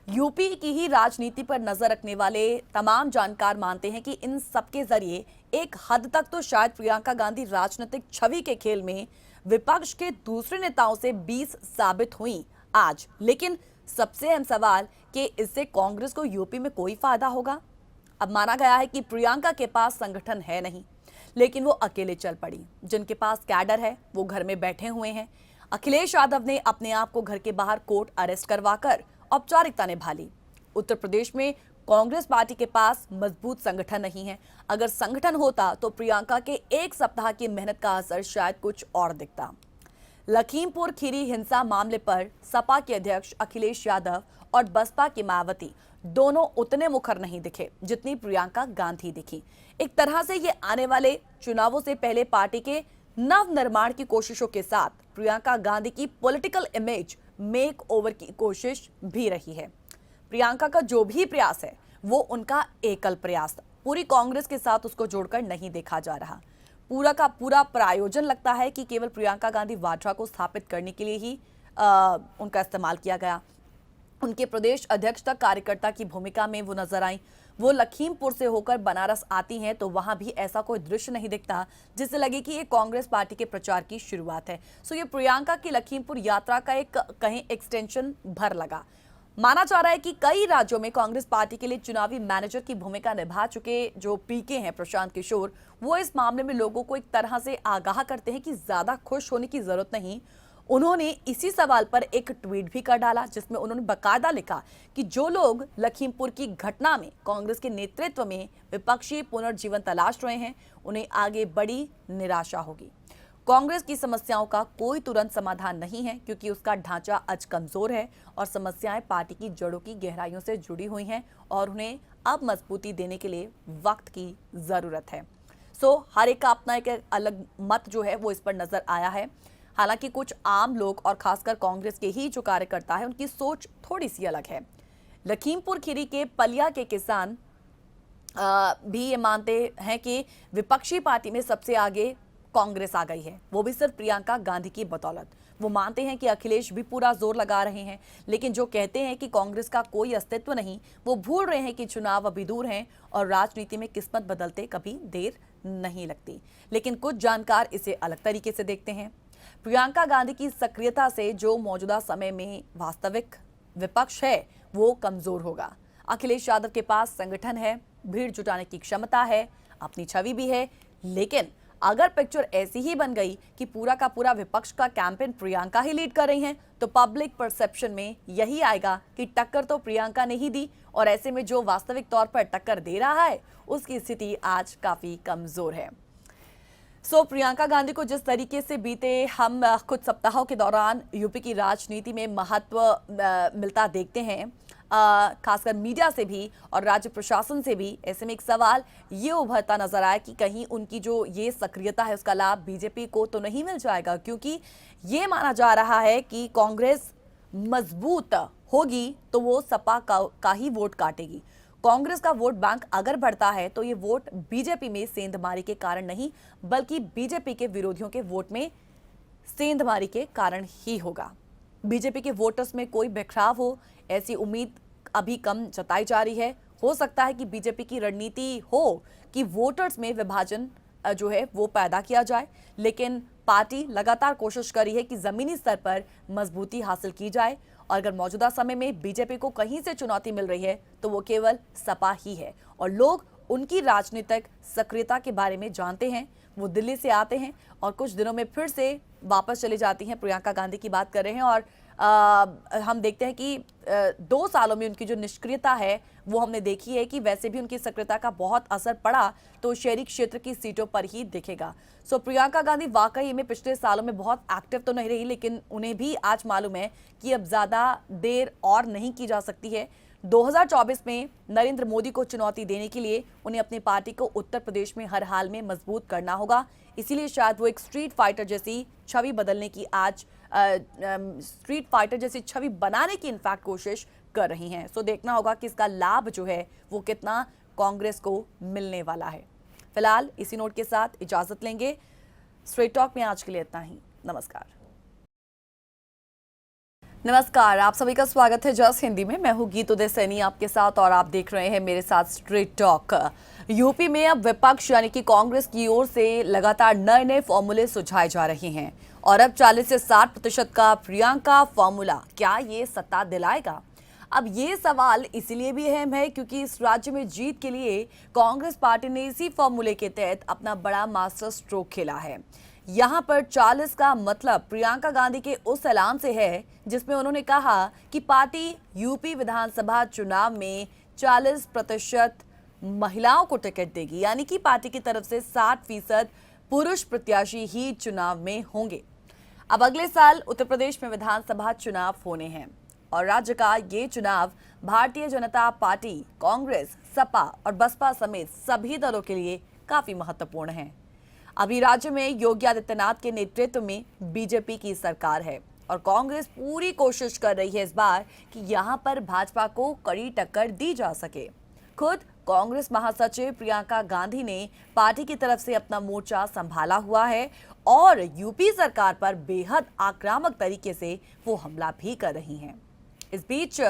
यूपी की ही राजनीति पर नजर रखने वाले तमाम जानकार मानते हैं कि इन सबके जरिए एक हद तक तो शायद प्रियंका गांधी राजनीतिक छवि के खेल में विपक्ष के दूसरे नेताओं से 20 साबित हुई आज। लेकिन सबसे अहम सवाल कि इससे कांग्रेस को यूपी में कोई फायदा होगा। अब माना गया है कि प्रियंका के पास संगठन है नहीं, लेकिन वो अकेले चल पड़ी। जिनके पास कैडर है वो घर में बैठे हुए हैं। अखिलेश यादव ने अपने आप को घर के बाहर कोर्ट अरेस्ट करवाकर औपचारिकता निभा ली। उत्तर प्रदेश में कांग्रेस पार्टी के पास मजबूत संगठन नहीं है। अगर संगठन होता तो प्रियंका के एक सप्ताह की मेहनत का असर शायद कुछ और दिखता। लखीमपुर खीरी हिंसा मामले पर सपा के अध्यक्ष अखिलेश यादव और बसपा की मायावती दोनों उतने मुखर नहीं दिखे जितनी प्रियंका गांधी दिखी। एक तरह से ये आने वाले चुनावों से पहले पार्टी के नव निर्माण की कोशिशों के साथ प्रियंका गांधी की पॉलिटिकल इमेज मेक ओवर की कोशिश भी रही है। प्रियंका का जो भी प्रयास है वो उनका एकल प्रयास था। पूरी कांग्रेस के साथ उसको जोड़कर नहीं देखा जा रहा। पूरा का पूरा प्रायोजन लगता है कि केवल प्रियंका गांधी वाड्रा को स्थापित करने के लिए ही उनका इस्तेमाल किया गया। उनके प्रदेश अध्यक्ष तक कार्यकर्ता की भूमिका में वो नजर आई। वो लखीमपुर से होकर बनारस आती हैं तो वहां भी ऐसा कोई दृश्य नहीं दिखता जिससे लगे कि ये कांग्रेस पार्टी के प्रचार की शुरुआत है। सो ये प्रियंका की लखीमपुर यात्रा का एक कहीं एक्सटेंशन भर लगा। माना जा रहा है कि कई राज्यों में कांग्रेस पार्टी के लिए चुनावी मैनेजर की भूमिका निभा चुके जो पीके हैं प्रशांत किशोर, वो इस मामले में लोगों को एक तरह से आगाह करते हैं कि ज्यादा खुश होने की जरूरत नहीं। उन्होंने इसी सवाल पर एक ट्वीट भी कर डाला जिसमें उन्होंने बाकायदा लिखा कि जो लोग लखीमपुर की घटना में कांग्रेस के नेतृत्व में विपक्षी पुनर्जीवन तलाश रहे हैं, उन्हें आगे बड़ी निराशा होगी। कांग्रेस की समस्याओं का कोई तुरंत समाधान नहीं है क्योंकि उसका ढांचा आज कमजोर है और समस्याएं पार्टी की जड़ों की गहराइयों से जुड़ी हुई हैं और उन्हें अब मजबूती देने के लिए वक्त की जरूरत है। सो हर एक का अपना एक अलग मत जो है वो इस पर नजर आया है। हालांकि कुछ आम लोग और खासकर कांग्रेस के ही जो कार्यकर्ता है उनकी सोच थोड़ी सी अलग है। लखीमपुर खीरी के पलिया के किसान भी ये मानते हैं कि विपक्षी पार्टी में सबसे आगे कांग्रेस आ गई है, वो भी सिर्फ प्रियंका गांधी की बदौलत। वो मानते हैं कि अखिलेश भी पूरा जोर लगा रहे हैं, लेकिन जो कहते हैं कि कांग्रेस का कोई अस्तित्व नहीं, वो भूल रहे हैं कि चुनाव अभी दूर हैं और राजनीति में किस्मत बदलते कभी देर नहीं लगती। लेकिन कुछ जानकार इसे अलग तरीके से देखते हैं। प्रियंका गांधी की सक्रियता से जो मौजूदा समय में वास्तविक विपक्ष है वो कमजोर होगा। अखिलेश यादव के पास संगठन है, भीड़ जुटाने की क्षमता है, अपनी छवि भी है, लेकिन अगर पिक्चर ऐसी ही बन गई कि पूरा का पूरा विपक्ष का कैंपेन प्रियंका ही लीड कर रही हैं, तो पब्लिक परसेप्शन में यही आएगा कि टक्कर तो प्रियंका ने ही दी और ऐसे में जो वास्तविक तौर पर टक्कर दे रहा है उसकी स्थिति आज काफी कमजोर है। सो प्रियंका गांधी को जिस तरीके से बीते हम कुछ सप्ताहों के दौरान यूपी की राजनीति में महत्व मिलता देखते हैं, खासकर मीडिया से भी और राज्य प्रशासन से भी, ऐसे में एक सवाल ये उभरता नजर आया कि कहीं उनकी जो ये सक्रियता है उसका लाभ बीजेपी को तो नहीं मिल जाएगा, क्योंकि ये माना जा रहा है कि कांग्रेस मजबूत होगी तो वो सपा का ही वोट काटेगी। कांग्रेस का वोट बैंक अगर बढ़ता है तो ये वोट बीजेपी में सेंधमारी के कारण नहीं बल्कि बीजेपी के विरोधियों के वोट में सेंधमारी के कारण ही होगा। बीजेपी के वोटर्स में कोई बिखराव हो ऐसी उम्मीद अभी कम जताई जा रही है। हो सकता है कि बीजेपी की रणनीति हो कि वोटर्स में विभाजन जो है वो पैदा किया जाए, लेकिन पार्टी लगातार कोशिश कर रही है कि जमीनी स्तर पर मजबूती हासिल की जाए और अगर मौजूदा समय में बीजेपी को कहीं से चुनौती मिल रही है तो वो केवल सपा ही है और लोग उनकी राजनीतिक सक्रियता के बारे में जानते हैं। वो दिल्ली से आते हैं और कुछ दिनों में फिर से वापस चली जाती हैं। प्रियंका गांधी की बात कर रहे हैं और हम देखते हैं कि 2 सालों में उनकी जो निष्क्रियता है वो हमने देखी है कि वैसे भी उनकी सक्रियता का बहुत असर पड़ा तो शहरी क्षेत्र की सीटों पर ही दिखेगा। सो प्रियंका गांधी वाकई में पिछले सालों में बहुत एक्टिव तो नहीं रही, लेकिन उन्हें भी आज मालूम है कि अब ज्यादा देर और नहीं की जा सकती है। 2024 में नरेंद्र मोदी को चुनौती देने के लिए उन्हें अपनी पार्टी को उत्तर प्रदेश में हर हाल में मजबूत करना होगा। इसीलिए शायद वो एक स्ट्रीट फाइटर जैसी छवि बदलने की आज स्ट्रीट फाइटर जैसी छवि बनाने की इनफैक्ट कोशिश कर रही हैं। सो देखना होगा कि इसका लाभ जो है वो कितना कांग्रेस को मिलने वाला है। फिलहाल इसी नोट के साथ इजाजत लेंगे। स्ट्रेट टॉक में आज के लिए इतना ही। नमस्कार, आप सभी का स्वागत है जस हिंदी में। मैं हूं गीत उदय सैनी आपके साथ और आप देख रहे हैं मेरे साथ स्ट्रेट टॉक। यूपी में अब विपक्ष यानी कि कांग्रेस की ओर से लगातार नए नए फॉर्मूले सुझाए जा रहे हैं और अब 40 से 60% का प्रियंका फॉर्मूला क्या ये सत्ता दिलाएगा? अब ये सवाल इसलिए भी अहम है क्योंकि इस राज्य में जीत के लिए कांग्रेस पार्टी ने इसी फॉर्मूले के तहत अपना बड़ा मास्टर स्ट्रोक खेला है। यहाँ पर 40 का मतलब प्रियंका गांधी के उस ऐलान से है जिसमें उन्होंने कहा कि पार्टी यूपी विधानसभा चुनाव में 40% महिलाओं को टिकट देगी, यानी कि पार्टी की तरफ से 60% पुरुष प्रत्याशी ही चुनाव में होंगे। अब अगले साल उत्तर प्रदेश में विधानसभा चुनाव होने हैं और राज्य का ये चुनाव भारतीय जनता पार्टी, कांग्रेस, सपा और बसपा समेत सभी दलों के लिए काफी महत्वपूर्ण है। अभी राज्य में योगी आदित्यनाथ के नेतृत्व में बीजेपी की सरकार है और कांग्रेस पूरी कोशिश कर रही है इस बार कि यहां पर भाजपा को कड़ी टक्कर दी जा सके। खुद कांग्रेस महासचिव प्रियंका गांधी ने पार्टी की तरफ से अपना मोर्चा संभाला हुआ है और यूपी सरकार पर बेहद आक्रामक तरीके से वो हमला भी कर रही हैं। इस बीच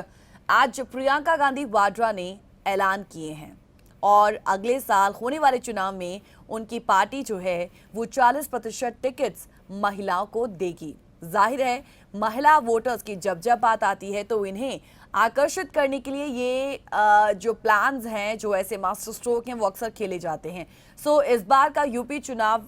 आज प्रियंका गांधी वाड्रा ने ऐलान किए हैं और अगले साल होने वाले चुनाव में उनकी पार्टी जो है वो 40% टिकट्स महिलाओं को देगी। जाहिर है महिला वोटर्स की जब जब बात आती है तो इन्हें आकर्षित करने के लिए ये जो प्लान्स हैं, जो ऐसे मास्टर स्ट्रोक हैं, वो अक्सर खेले जाते हैं। सो इस बार का यूपी चुनाव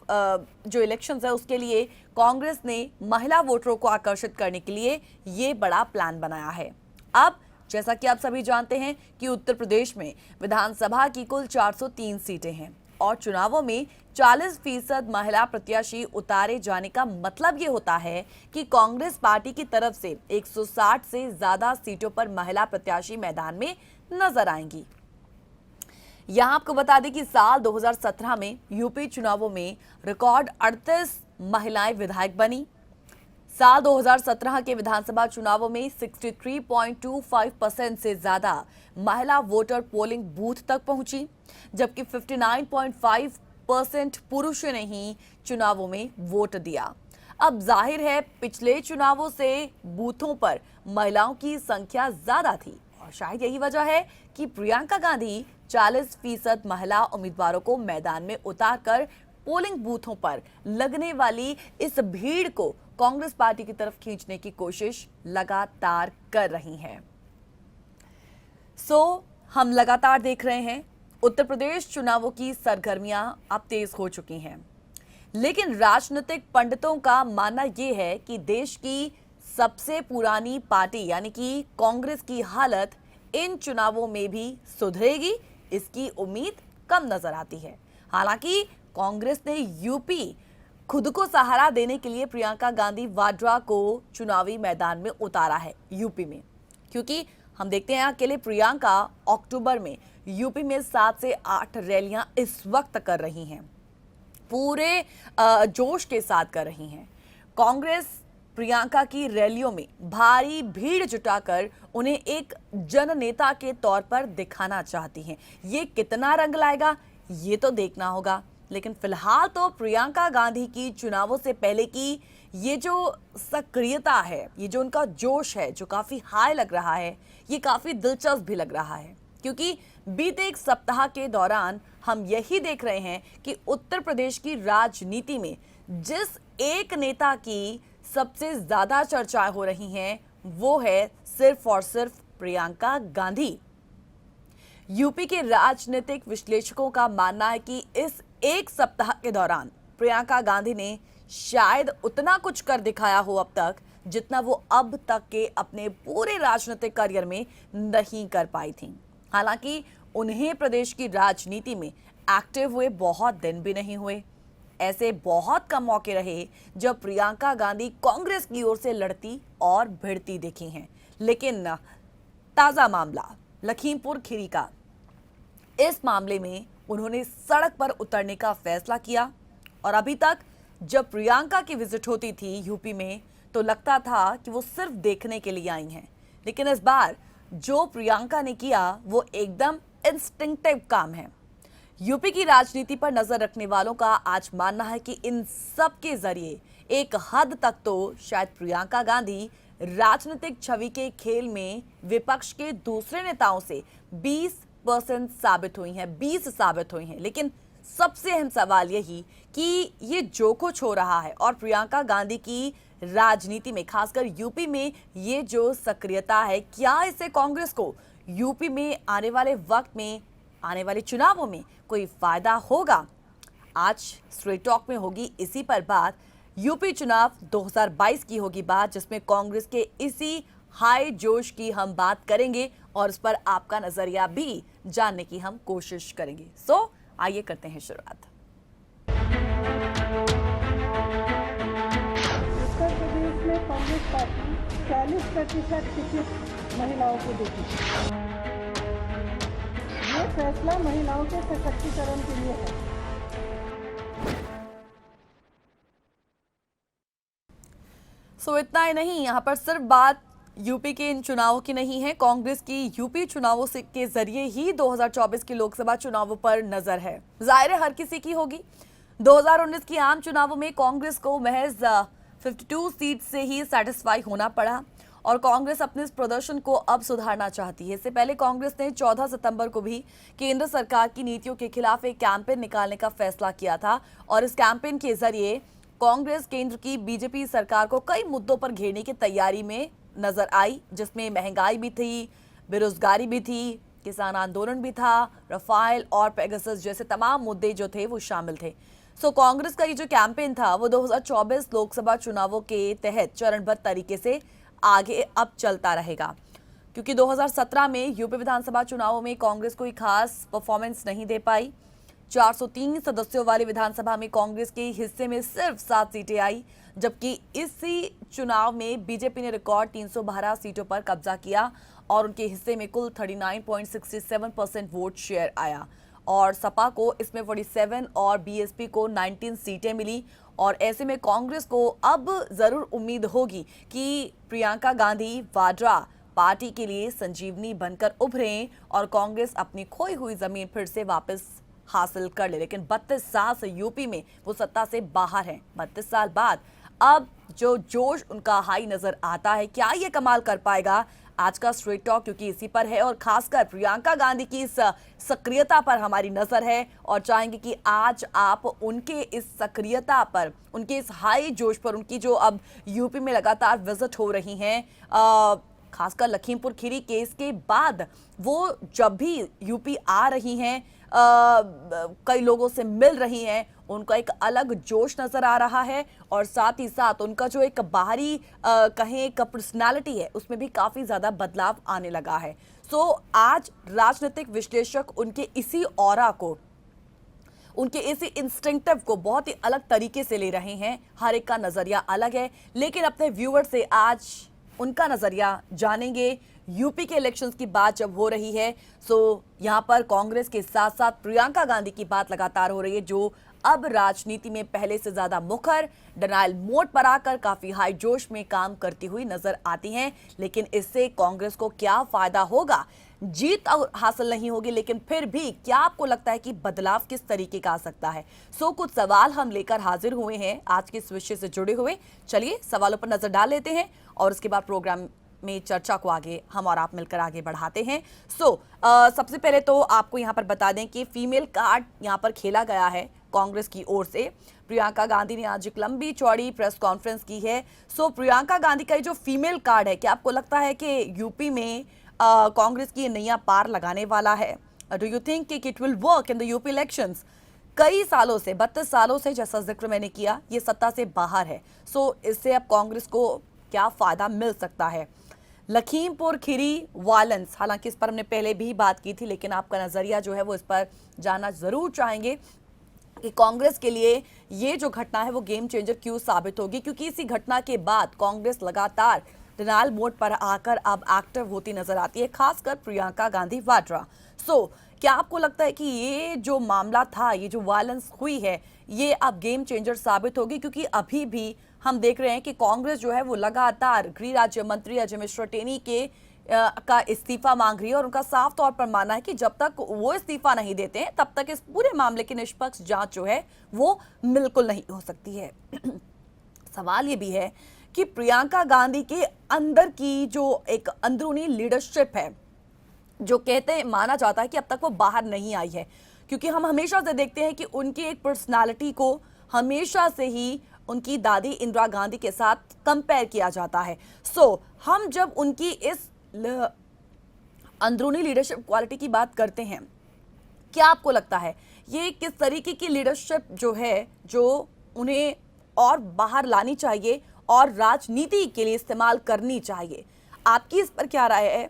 जो इलेक्शंस है उसके लिए कांग्रेस ने महिला वोटरों को आकर्षित करने के लिए ये बड़ा प्लान बनाया है। अब जैसा कि आप सभी जानते हैं कि उत्तर प्रदेश में विधानसभा की कुल 403 सीटें हैं और चुनावों में 40% महिला प्रत्याशी उतारे जाने का मतलब ये होता है कि कांग्रेस पार्टी की तरफ से 160 से ज्यादा सीटों पर महिला प्रत्याशी मैदान में नजर आएंगी। यहां आपको बता दें कि साल 2017 में यूपी चुनावों में रिकॉर्ड 38 महिलाएं विधायक बनी। साल 2017 के विधानसभा चुनावों में 63.25% से ज्यादा महिला वोटर पोलिंग बूथ तक पहुंची, जबकि 59.5% पुरुषों ने ही चुनावों में वोट दिया। अब जाहिर है पिछले चुनावों से बूथों पर महिलाओं की संख्या ज्यादा थी और शायद यही वजह है कि प्रियंका गांधी 40% महिला उम्मीदवारों को मैदान में उतारकर पोलिंग बूथों पर लगने वाली इस भीड़ को कांग्रेस पार्टी की तरफ खींचने की कोशिश लगातार कर रही हैं। हम लगातार देख रहे हैं उत्तर प्रदेश चुनावों की सरगर्मियां अब तेज हो चुकी हैं, लेकिन राजनीतिक पंडितों का मानना यह है कि देश की सबसे पुरानी पार्टी यानी कि कांग्रेस की हालत इन चुनावों में भी सुधरेगी, इसकी उम्मीद कम नजर आती है। हालांकि कांग्रेस ने यूपी खुद को सहारा देने के लिए प्रियंका गांधी वाड्रा को चुनावी मैदान में उतारा है यूपी में, क्योंकि हम देखते हैं अकेले प्रियंका अक्टूबर में यूपी में 7 से 8 रैलियां इस वक्त कर रही हैं, पूरे जोश के साथ कर रही हैं। कांग्रेस प्रियंका की रैलियों में भारी भीड़ जुटाकर उन्हें एक जननेता के तौर पर दिखाना चाहती हैं। ये कितना रंग लाएगा ये तो देखना होगा, लेकिन फिलहाल तो प्रियंका गांधी की चुनावों से पहले की ये जो सक्रियता है, ये जो उनका जोश है, जो काफी हाई लग रहा है, ये काफी दिलचस्प भी लग रहा है, क्योंकि बीते एक सप्ताह के दौरान हम यही देख रहे हैं कि उत्तर प्रदेश की राजनीति में जिस एक नेता की सबसे ज्यादा चर्चाएं हो रही हैं वो है सिर्फ और सिर्फ प्रियंका गांधी। यूपी के राजनीतिक विश्लेषकों का मानना है कि इस एक सप्ताह के दौरान प्रियंका गांधी ने शायद उतना कुछ कर दिखाया हो अब तक जितना वो अब तक के अपने पूरे राजनीतिक करियर में नहीं कर पाई थी। हालांकि उन्हें प्रदेश की राजनीति में एक्टिव हुए बहुत दिन भी नहीं हुए। ऐसे बहुत कम मौके रहे जब प्रियंका गांधी कांग्रेस की ओर से लड़ती और भिड़ती दिखी हैं। लेकिन ताजा मामला लखीमपुर खीरी का, इस मामले में उन्होंने सड़क पर उतरने का फैसला किया और अभी तक जब प्रियंका की विजिट होती थी यूपी में तो लगता था कि वो सिर्फ देखने के लिए आई हैं, लेकिन इस बार जो प्रियंका ने किया वो एकदम इंस्टिंक्टिव काम है। यूपी की राजनीति पर नजर रखने वालों का आज मानना है कि इन सब के जरिए एक हद तक तो शायद प्रियंका गांधी राजनीतिक छवि के खेल में विपक्ष के दूसरे नेताओं से 20% साबित हुई हैं, 20 साबित हुई हैं। लेकिन सबसे अहम सवाल यही कि ये जो कुछ हो रहा है और प्रियंका गांधी की राजनीति में खासकर यूपी में ये जो सक्रियता है, क्या इससे कांग्रेस को यूपी में आने वाले वक्त में, आने वाले चुनावों में कोई फायदा होगा? आज स्ट्रेट टॉक में होगी इसी पर बात। यूपी चुनाव 2022 की होगी बात, जिसमें कांग्रेस के इसी हाई जोश की हम बात करेंगे और इस पर आपका नजरिया भी जानने की हम कोशिश करेंगे। आइए करते हैं शुरुआत। उत्तर प्रदेश में कांग्रेस पार्टी 40% टिकट महिलाओं को देगी। ये फैसला महिलाओं के सशक्तिकरण के लिए है। इतना ही नहीं, यहाँ पर सिर्फ बात यूपी के इन चुनावों की नहीं है, कांग्रेस की यूपी चुनावों से के जरिए ही 2024 के लोकसभा चुनावों पर नजर है। जाहिर है हर किसी की होगी। 2019 की आम चुनावों में कांग्रेस को महज 52 सीट से ही सेटिस्फाई होना पड़ा और कांग्रेस अपने इस प्रदर्शन को अब सुधारना चाहती है। इससे पहले कांग्रेस ने 14 सितंबर को भी केंद्र सरकार की नीतियों के खिलाफ एक कैंपेन निकालने का फैसला किया था और इस कैंपेन के जरिए कांग्रेस केंद्र की बीजेपी सरकार को कई मुद्दों पर घेरने की तैयारी में नजर आई, जिसमें महंगाई भी थी, बेरोजगारी भी थी, किसान आंदोलन भी था, रफाल और पेगासस जैसे तमाम मुद्दे जो थे वो शामिल थे। सो कांग्रेस का ये जो कैंपेन था वो 2024 लोकसभा चुनावों के तहत चरणबद्ध तरीके से आगे अब चलता रहेगा, क्योंकि 2017 में यूपी विधानसभा चुनावों में कांग्रेस कोई खास परफॉर्मेंस नहीं दे पाई। 403 सदस्यों वाली विधानसभा में कांग्रेस के हिस्से में सिर्फ 7 सीटें आई, जबकि इसी चुनाव में बीजेपी ने रिकॉर्ड 312 सीटों पर कब्जा किया और उनके हिस्से में कुल 39.67% वोट शेयर आया और सपा को इसमें 47 और बीएसपी को 19 सीटें मिली। और ऐसे में कांग्रेस को अब जरूर उम्मीद होगी कि प्रियंका गांधी वाड्रा पार्टी के लिए संजीवनी बनकर उभरें और कांग्रेस अपनी खोई हुई जमीन फिर से वापस हासिल कर ले। लेकिन 32 साल से यूपी में वो सत्ता से बाहर हैं। 32 साल बाद अब जो जोश उनका हाई नजर आता है, क्या ये कमाल कर पाएगा? आज का स्ट्रेट टॉक क्योंकि इसी पर है और खासकर प्रियंका गांधी की इस सक्रियता पर हमारी नजर है और चाहेंगे कि आज आप उनके इस सक्रियता पर, उनके इस हाई जोश पर, उनकी जो अब यूपी में लगातार विजिट हो रही हैं, खासकर लखीमपुर खीरी केस के बाद वो जब भी यूपी आ रही हैं, कई लोगों से मिल रही हैं, उनका एक अलग जोश नजर आ रहा है और साथ ही साथ उनका जो एक बाहरी कहें एक पर्सनालिटी है उसमें भी काफी ज्यादा बदलाव आने लगा है। सो आज राजनीतिक विश्लेषक उनके इसी ऑरा को, उनके इसी इंस्टिंक्टिव को बहुत ही अलग तरीके से ले रहे हैं। हर एक का नजरिया अलग है, लेकिन अपने व्यूअर से आज उनका नजरिया जानेंगे। यूपी के इलेक्शंस की बात जब हो रही है, सो यहां पर कांग्रेस के साथ साथ प्रियंका गांधी की बात लगातार हो रही है, जो अब राजनीति में पहले से ज्यादा मुखर, डिनायल मोड पर आकर काफी हाई जोश में काम करती हुई नजर आती हैं। लेकिन इससे कांग्रेस को क्या फायदा होगा? जीत हासिल नहीं होगी, लेकिन फिर भी क्या आपको लगता है कि बदलाव किस तरीके का आ सकता है? सो कुछ सवाल हम लेकर हाजिर हुए हैं आज के इस विषय से जुड़े हुए। चलिए सवालों पर नजर डाल लेते हैं और उसके बाद प्रोग्राम में चर्चा को आगे हम और आप मिलकर आगे बढ़ाते हैं। सबसे पहले तो आपको यहाँ पर बता दें कि फीमेल कार्ड यहाँ पर खेला गया है कांग्रेस की ओर से। प्रियंका गांधी ने आज एक लंबी चौड़ी प्रेस कॉन्फ्रेंस की है। प्रियंका गांधी का ये जो फीमेल कार्ड है, क्या आपको लगता है कि यूपी में कांग्रेस की नैया पार लगाने वाला है? Do you think it will work in the UP elections? कई सालों से, 32 सालों से, जैसा जिक्र मैंने किया, ये सत्ता से बाहर है। इससे अब कांग्रेस को क्या फायदा मिल सकता है? लखीमपुर खीरी वायलेंस, हालांकि इस पर हमने पहले भी बात की थी, लेकिन आपका नजरिया जो है वो इस पर जानना जरूर चाहेंगे कि कांग्रेस के लिए ये जो घटना है वो गेम चेंजर क्यों साबित होगी, क्योंकि इसी घटना के बाद कांग्रेस लगातार डिनायल मोड पर आकर अब एक्टिव होती नजर आती है, खासकर प्रियंका गांधी वाड्रा। क्या आपको लगता है कि ये जो मामला था, ये जो वायलेंस हुई है, ये अब गेम चेंजर साबित होगी? क्योंकि अभी भी हम देख रहे हैं कि कांग्रेस जो है वो लगातार गृह राज्य मंत्री अजय मिश्रा टेनी के का इस्तीफा मांग रही है और उनका साफ तौर पर मानना है कि जब तक वो इस्तीफा नहीं देते हैं तब तक इस पूरे मामले की निष्पक्ष जांच जो है वो बिल्कुल नहीं हो सकती है। सवाल ये भी है कि प्रियंका गांधी के अंदर की जो एक अंदरूनी लीडरशिप है, जो कहते हैं, माना जाता है कि अब तक वो बाहर नहीं आई है, क्योंकि हम हमेशा से देखते हैं कि उनकी एक पर्सनालिटी को हमेशा से ही उनकी दादी इंदिरा गांधी के साथ कंपेयर किया जाता है। हम जब उनकी इस अंदरूनी लीडरशिप क्वालिटी की बात करते हैं, क्या आपको लगता है ये किस तरीके की लीडरशिप जो है जो उन्हें और बाहर लानी चाहिए और राजनीति के लिए इस्तेमाल करनी चाहिए? आपकी इस पर क्या राय है?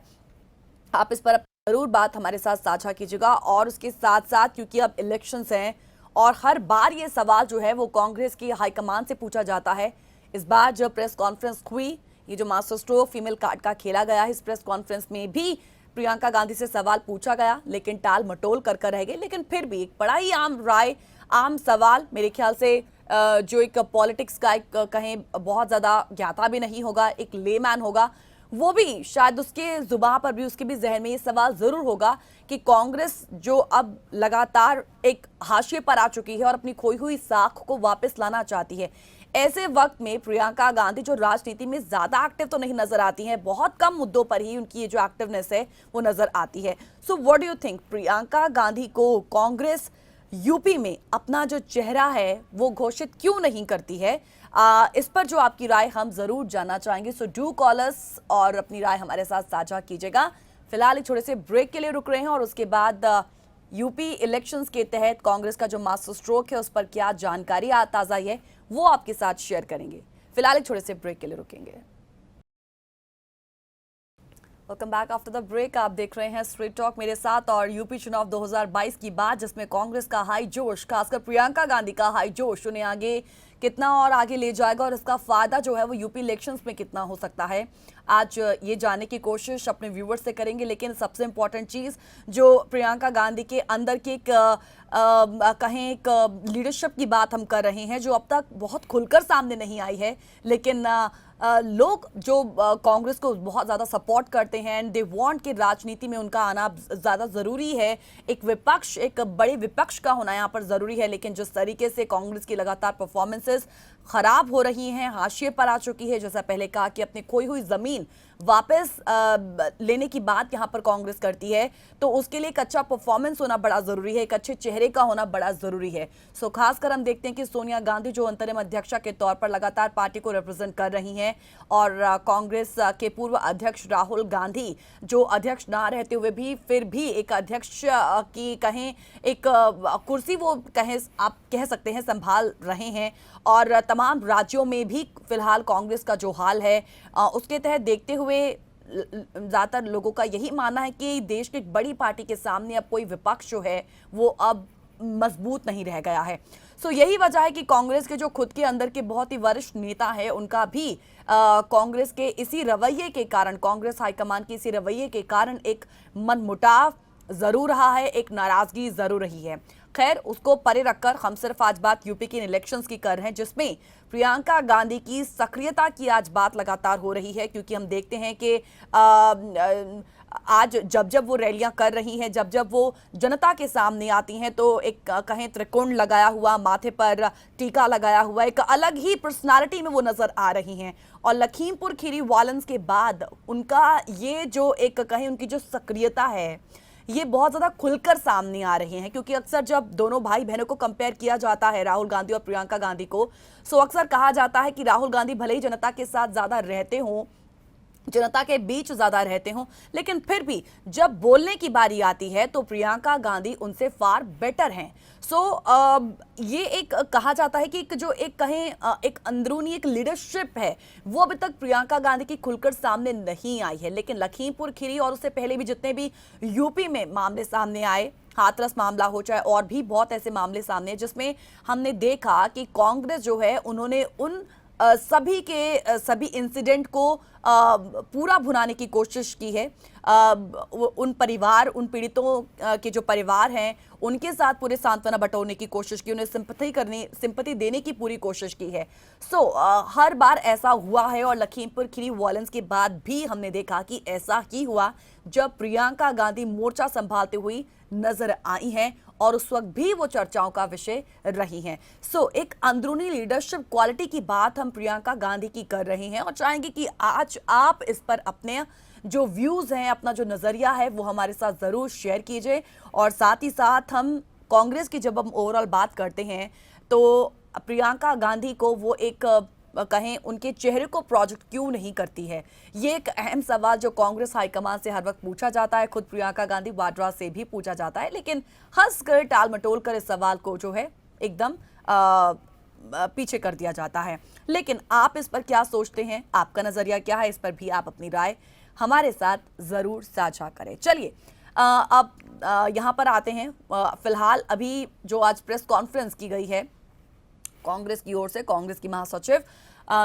आप इस पर जरूर बात हमारे साथ साझा कीजिएगा। और उसके साथ साथ, क्योंकि अब इलेक्शंस हैं और हर बार ये सवाल जो है वो कांग्रेस की हाईकमान से पूछा जाता है, इस बार जब प्रेस कॉन्फ्रेंस हुई, ये जो मास्टर स्ट्रोक फीमेल कार्ड का खेला गया है, इस प्रेस कॉन्फ्रेंस में भी प्रियंका गांधी से सवाल पूछा गया, लेकिन टाल मटोल कर रह गए। लेकिन फिर भी एक बड़ा ही आम सवाल, मेरे ख्याल से जो एक पॉलिटिक्स का एक कहें बहुत ज्यादा ज्ञाता भी नहीं होगा, एक लेमैन होगा, वो भी शायद उसके जुबान पर भी, उसके भी जहन में ये सवाल जरूर होगा कि कांग्रेस जो अब लगातार एक हाशिए पर आ चुकी है और अपनी खोई हुई साख को वापस लाना चाहती है, ऐसे वक्त में प्रियंका गांधी जो राजनीति में ज्यादा एक्टिव तो नहीं नजर आती हैं, बहुत कम मुद्दों पर ही उनकी ये जो एक्टिवनेस है वो नजर आती है। So what do you think, Priyanka Gandhi को कांग्रेस यूपी में अपना जो चेहरा है वो घोषित क्यों नहीं करती है? इस पर जो आपकी राय हम जरूर जानना चाहेंगे। सो डू कॉल अस और अपनी राय हमारे साथ साझा कीजिएगा। फिलहाल एक छोटे से ब्रेक के लिए रुक रहे हैं और उसके बाद यूपी इलेक्शंस के तहत कांग्रेस का जो मास्टर स्ट्रोक है उस पर क्या जानकारी ताजा है वो आपके साथ शेयर करेंगे। फिलहाल एक छोटे से ब्रेक के लिए रुकेंगे। Welcome back after the break. आप देख रहे हैं स्ट्रेट टॉक मेरे साथ और यूपी चुनाव 2022 की बात, जिसमें कांग्रेस का हाई जोश, खासकर प्रियंका गांधी का हाई जोश उन्हें आगे कितना और आगे ले जाएगा और इसका फायदा जो है वो यूपी इलेक्शंस में कितना हो सकता है, आज ये जानने की कोशिश अपने व्यूवर्स से करेंगे। लेकिन सबसे इंपॉर्टेंट चीज जो प्रियंका गांधी के अंदर की कहें एक लीडरशिप की बात हम कर रहे हैं, जो अब तक बहुत खुलकर सामने नहीं आई है, लेकिन लोग जो कांग्रेस को बहुत ज़्यादा सपोर्ट करते हैं एंड दे वांट कि राजनीति में उनका आना ज़्यादा ज़रूरी है, एक विपक्ष, एक बड़े विपक्ष का होना यहाँ पर ज़रूरी है। लेकिन जिस तरीके से कांग्रेस की लगातार परफॉर्मेंसेस खराब हो रही हैं, हाशिए पर आ चुकी है, जैसा पहले कहा कि अपनी खोई हुई ज़मीन वापस लेने की बात यहाँ पर कांग्रेस करती है, तो उसके लिए एक अच्छा परफॉर्मेंस होना बड़ा ज़रूरी है, एक अच्छे चेहरे का होना बड़ा ज़रूरी है। सो खासकर हम देखते हैं कि सोनिया गांधी जो अंतरिम अध्यक्षा के तौर पर लगातार पार्टी को रिप्रेजेंट कर रही हैं और कांग्रेस के पूर्व अध्यक्ष राहुल गांधी जो अध्यक्ष ना रहते हुए भी फिर भी एक अध्यक्ष की कहें एक कुर्सी वो कहें आप कह सकते हैं संभाल रहे हैं और तमाम राज्यों में भी फिलहाल कांग्रेस का जो हाल है उसके तहत देखते हुए ज्यादातर लोगों का यही मानना है कि देश की एक बड़ी पार्टी के सामने अब कोई विपक्ष जो है वो अब मजबूत नहीं रह गया है। सो यही वजह है कि कांग्रेस के जो खुद के अंदर के बहुत ही वरिष्ठ नेता है उनका भी कांग्रेस के इसी रवैये के कारण, कांग्रेस हाईकमान के इसी रवैये के कारण एक मनमुटाव जरूर रहा है, एक नाराजगी जरूर रही है। खैर, उसको परे रखकर हम सिर्फ आज बात यूपी के इलेक्शंस की कर रहे हैं, जिसमें प्रियंका गांधी की सक्रियता की आज बात लगातार हो रही है, क्योंकि हम देखते हैं कि आज जब जब वो रैलियां कर रही हैं, जब जब वो जनता के सामने आती हैं, तो एक कहें त्रिकोण लगाया हुआ, माथे पर टीका लगाया हुआ, एक अलग ही पर्सनालिटी में वो नजर आ रही हैं। और लखीमपुर खीरी वायलेंस के बाद उनका ये जो एक कहें उनकी जो सक्रियता है ये बहुत ज़्यादा खुलकर सामने आ रहे हैं, क्योंकि अक्सर जब दोनों भाई बहनों को कंपेयर किया जाता है, राहुल गांधी और प्रियंका गांधी को, सो अक्सर कहा जाता है कि राहुल गांधी भले ही जनता के साथ ज़्यादा रहते हों, जनता के बीच ज्यादा रहते हों, लेकिन फिर भी जब बोलने की बारी आती है तो प्रियंका गांधी उनसे फार बेटर हैं। सो ये एक कहा जाता है कि एक जो एक कहें एक अंदरूनी एक लीडरशिप है वो अभी तक प्रियंका गांधी की खुलकर सामने नहीं आई है। लेकिन लखीमपुर खीरी और उससे पहले भी जितने भी यूपी में मामले सामने आए, हाथरस मामला हो चाहे और भी बहुत ऐसे मामले सामने, जिसमें हमने देखा कि कांग्रेस जो है उन्होंने उन सभी के सभी इंसिडेंट को पूरा भुनाने की कोशिश की है। उन परिवार, उन पीड़ितों के जो परिवार हैं उनके साथ पूरे सांत्वना बटोरने की कोशिश की, उन्हें सिंपैथी देने की पूरी कोशिश की है। सो हर बार ऐसा हुआ है और लखीमपुर खीरी वायलेंस के बाद भी हमने देखा कि ऐसा ही हुआ जब प्रियंका गांधी मोर्चा संभालते हुई नजर आई हैं और उस वक्त भी वो चर्चाओं का विषय रही हैं। सो एक अंदरूनी लीडरशिप क्वालिटी की बात हम प्रियंका गांधी की कर रहे हैं और चाहेंगे कि आज आप इस पर अपने जो व्यूज हैं, अपना जो नजरिया है वो हमारे साथ जरूर शेयर कीजिए। और साथ ही साथ हम कांग्रेस की जब हम ओवरऑल बात करते हैं तो प्रियंका गांधी को वो एक कहें उनके चेहरे को प्रोजेक्ट क्यों नहीं करती है, ये एक अहम सवाल जो कांग्रेस हाईकमान से हर वक्त पूछा जाता है, खुद प्रियंका गांधी वाड्रा से भी पूछा जाता है, लेकिन हंसकर टाल मटोल कर इस सवाल को जो है एकदम पीछे कर दिया जाता है। लेकिन आप इस पर क्या सोचते हैं, आपका नजरिया क्या है, इस पर भी आप अपनी राय हमारे साथ जरूर साझा करें। चलिए अब यहाँ पर आते हैं। फिलहाल अभी जो आज प्रेस कॉन्फ्रेंस की गई है कांग्रेस की ओर से, कांग्रेस की महासचिव